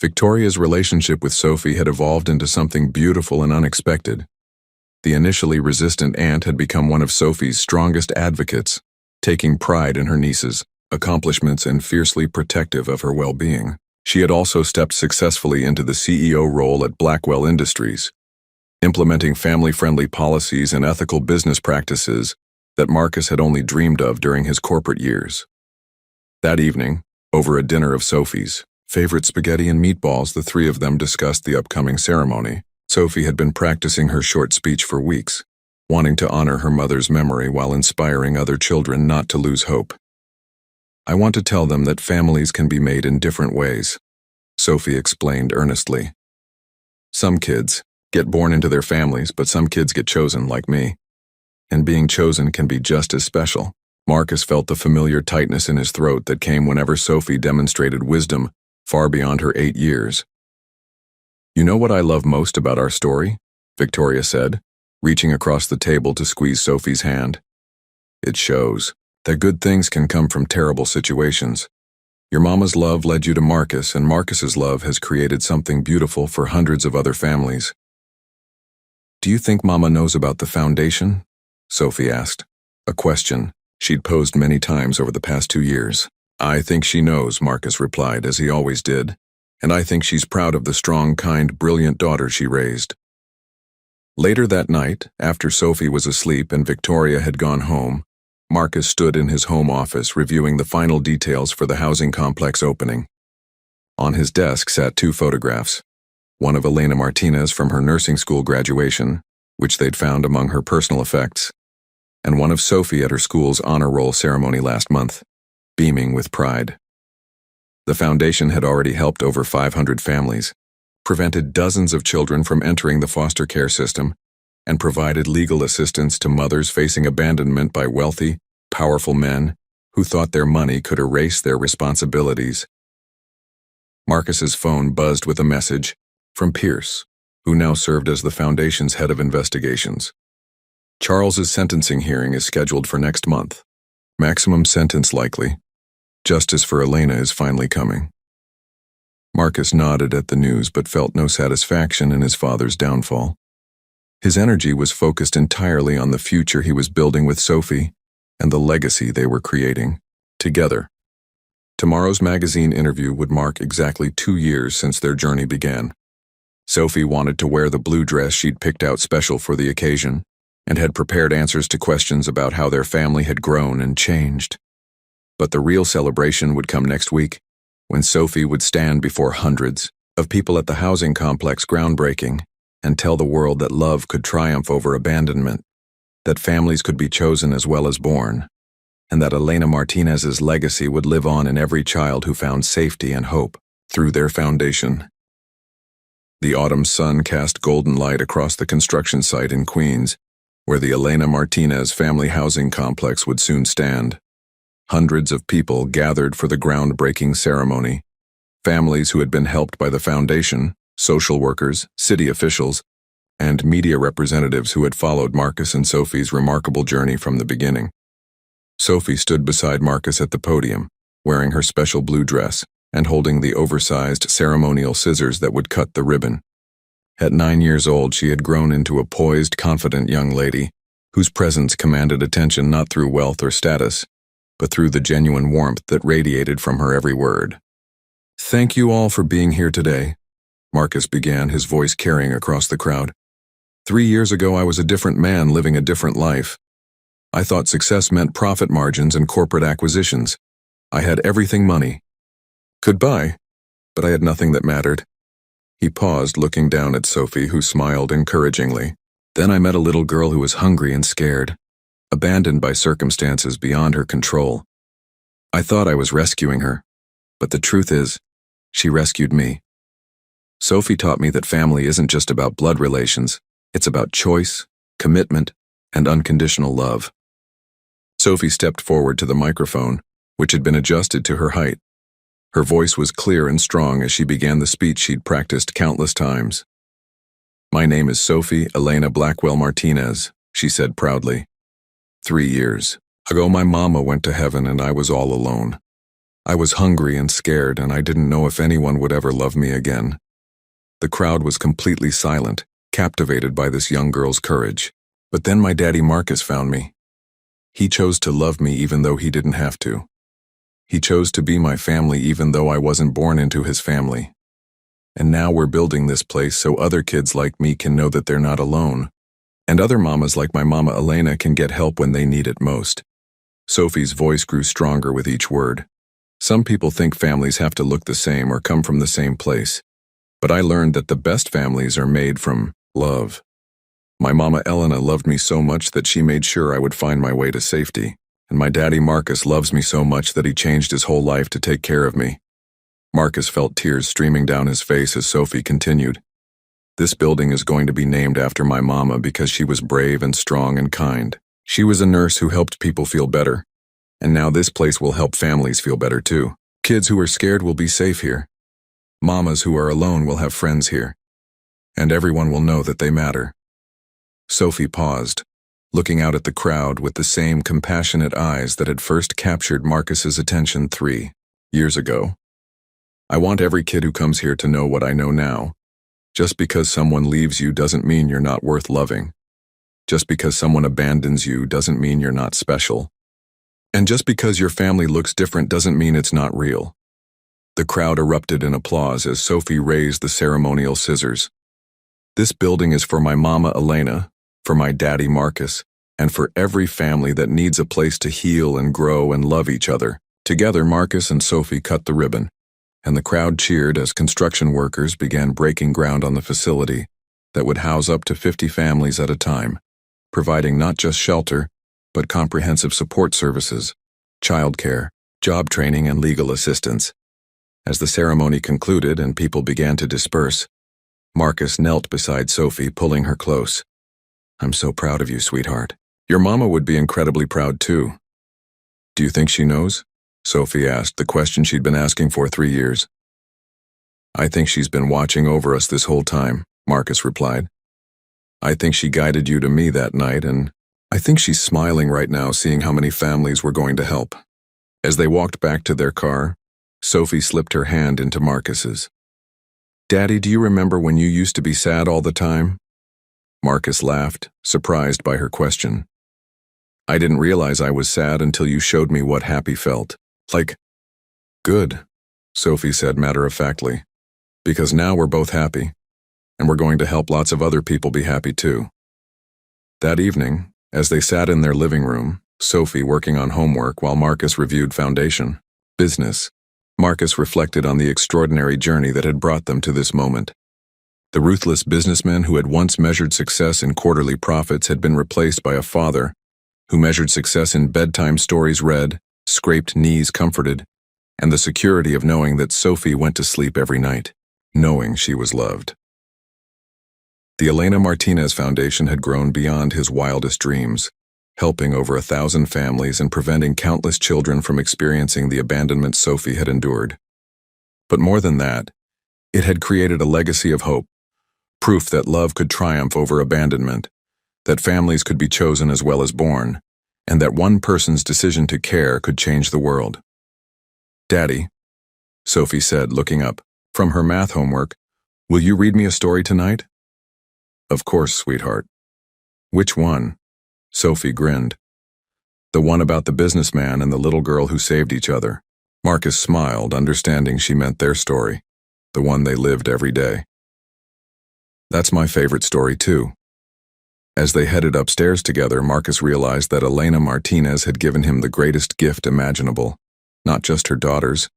Victoria's relationship with Sophie had evolved into something beautiful and unexpected. The initially resistant aunt had become one of Sophie's strongest advocates, taking pride in her niece's accomplishments and fiercely protective of her well-being. She had also stepped successfully into the CEO role at Blackwell Industries, implementing family-friendly policies and ethical business practices that Marcus had only dreamed of during his corporate years. That evening, over a dinner of Sophie's favorite spaghetti and meatballs, the three of them discussed the upcoming ceremony. Sophie had been practicing her short speech for weeks, wanting to honor her mother's memory while inspiring other children not to lose hope. "I want to tell them that families can be made in different ways," Sophie explained earnestly. "Some kids get born into their families, but some kids get chosen, like me. And being chosen can be just as special." Marcus felt the familiar tightness in his throat that came whenever Sophie demonstrated wisdom far beyond her 8 years. "You know what I love most about our story?" Victoria said, reaching across the table to squeeze Sophie's hand. "It shows that good things can come from terrible situations. Your mama's love led you to Marcus, and Marcus's love has created something beautiful for hundreds of other families." "Do you think Mama knows about the foundation?" Sophie asked, a question she'd posed many times over the past 2 years. "I think she knows," Marcus replied, as he always did, "and I think she's proud of the strong, kind, brilliant daughter she raised." Later that night, after Sophie was asleep and Victoria had gone home, Marcus stood in his home office reviewing the final details for the housing complex opening. On his desk sat 2 photographs, one of Elena Martinez from her nursing school graduation, which they'd found among her personal effects, and one of Sophie at her school's honor roll ceremony last month, beaming with pride. The foundation had already helped over 500 families, prevented dozens of children from entering the foster care system, and provided legal assistance to mothers facing abandonment by wealthy, powerful men who thought their money could erase their responsibilities. Marcus's phone buzzed with a message from Pierce, who now served as the foundation's head of investigations. "Charles's sentencing hearing is scheduled for next month. Maximum sentence likely. Justice for Elena is finally coming." Marcus nodded at the news but felt no satisfaction in his father's downfall. His energy was focused entirely on the future he was building with Sophie and the legacy they were creating together. Tomorrow's magazine interview would mark exactly 2 years since their journey began. Sophie wanted to wear the blue dress she'd picked out special for the occasion and had prepared answers to questions about how their family had grown and changed. But the real celebration would come next week, when Sophie would stand before hundreds of people at the housing complex groundbreaking and tell the world that love could triumph over abandonment, that families could be chosen as well as born, and that Elena Martinez's legacy would live on in every child who found safety and hope through their foundation. The autumn sun cast golden light across the construction site in Queens, where the Elena Martinez family housing complex would soon stand. Hundreds of people gathered for the groundbreaking ceremony, families who had been helped by the foundation, social workers, city officials, and media representatives who had followed Marcus and Sophie's remarkable journey from the beginning. Sophie stood beside Marcus at the podium, wearing her special blue dress and holding the oversized ceremonial scissors that would cut the ribbon. At 9 years old, she had grown into a poised, confident young lady whose presence commanded attention not through wealth or status, but through the genuine warmth that radiated from her every word. "Thank you all for being here today," Marcus began, his voice carrying across the crowd. 3 years ago, I was a different man living a different life. I thought success meant profit margins and corporate acquisitions. I had everything money could buy, but I had nothing that mattered. He paused, looking down at Sophie, who smiled encouragingly. Then I met a little girl who was hungry and scared, abandoned by circumstances beyond her control. I thought I was rescuing her, but the truth is, she rescued me. Sophie taught me that family isn't just about blood relations, it's about choice, commitment, and unconditional love. Sophie stepped forward to the microphone, which had been adjusted to her height. Her voice was clear and strong as she began the speech she'd practiced countless times. "My name is Sophie Elena Blackwell Martinez," she said proudly. 3 years ago, my mama went to heaven and I was all alone. I was hungry and scared, and I didn't know if anyone would ever love me again. The crowd was completely silent, captivated by this young girl's courage. But then my daddy Marcus found me. He chose to love me even though he didn't have to. He chose to be my family even though I wasn't born into his family. And now we're building this place so other kids like me can know that they're not alone. And other mamas like my mama Elena can get help when they need it most. Sophie's voice grew stronger with each word. Some people think families have to look the same or come from the same place. But I learned that the best families are made from love. My mama Elena loved me so much that she made sure I would find my way to safety. And my daddy Marcus loves me so much that he changed his whole life to take care of me. Marcus felt tears streaming down his face as Sophie continued. This building is going to be named after my mama because she was brave and strong and kind. She was a nurse who helped people feel better. And now this place will help families feel better too. Kids who are scared will be safe here. Mamas who are alone will have friends here. And everyone will know that they matter. Sophie paused, looking out at the crowd with the same compassionate eyes that had first captured Marcus's attention 3 years ago. I want every kid who comes here to know what I know now. Just because someone leaves you doesn't mean you're not worth loving. Just because someone abandons you doesn't mean you're not special. And just because your family looks different doesn't mean it's not real. The crowd erupted in applause as Sophie raised the ceremonial scissors. This building is for my mama Elena, for my daddy Marcus, and for every family that needs a place to heal and grow and love each other. Together, Marcus and Sophie cut the ribbon, and the crowd cheered as construction workers began breaking ground on the facility that would house up to 50 families at a time, providing not just shelter, but comprehensive support services, childcare, job training, and legal assistance. As the ceremony concluded and people began to disperse, Marcus knelt beside Sophie, pulling her close. I'm so proud of you, sweetheart. Your mama would be incredibly proud too. Do you think she knows? Sophie asked, the question she'd been asking for 3 years. I think she's been watching over us this whole time, Marcus replied. I think she guided you to me that night, and I think she's smiling right now seeing how many families we're going to help. As they walked back to their car, Sophie slipped her hand into Marcus's. Daddy, do you remember when you used to be sad all the time? Marcus laughed, surprised by her question. I didn't realize I was sad until you showed me what happy felt. Like, good, Sophie said matter-of-factly, because now we're both happy, and we're going to help lots of other people be happy too. That evening, as they sat in their living room, Sophie working on homework while Marcus reviewed foundation, business, Marcus reflected on the extraordinary journey that had brought them to this moment. The ruthless businessman who had once measured success in quarterly profits had been replaced by a father who measured success in bedtime stories read, scraped knees comforted, and the security of knowing that Sophie went to sleep every night, knowing she was loved. The Elena Martinez Foundation had grown beyond his wildest dreams, helping over 1,000 families and preventing countless children from experiencing the abandonment Sophie had endured. But more than that, it had created a legacy of hope, proof that love could triumph over abandonment, that families could be chosen as well as born, and that one person's decision to care could change the world. Daddy, Sophie said, looking up from her math homework, will you read me a story tonight? Of course, sweetheart. Which one? Sophie grinned. The one about the businessman and the little girl who saved each other. Marcus smiled, understanding she meant their story, the one they lived every day. That's my favorite story too. As they headed upstairs together, Marcus realized that Elena Martinez had given him the greatest gift imaginable, not just her daughters,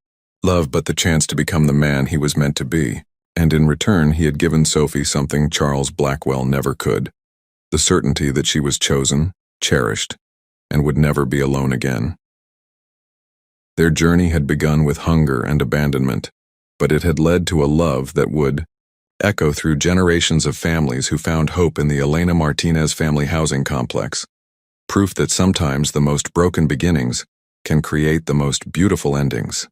love, but the chance to become the man he was meant to be. And in return, he had given Sophie something Charles Blackwell never could, the certainty that she was chosen, cherished, and would never be alone again. Their journey had begun with hunger and abandonment, but it had led to a love that would echo through generations of families who found hope in the Elena Martinez family housing complex, proof that sometimes the most broken beginnings can create the most beautiful endings.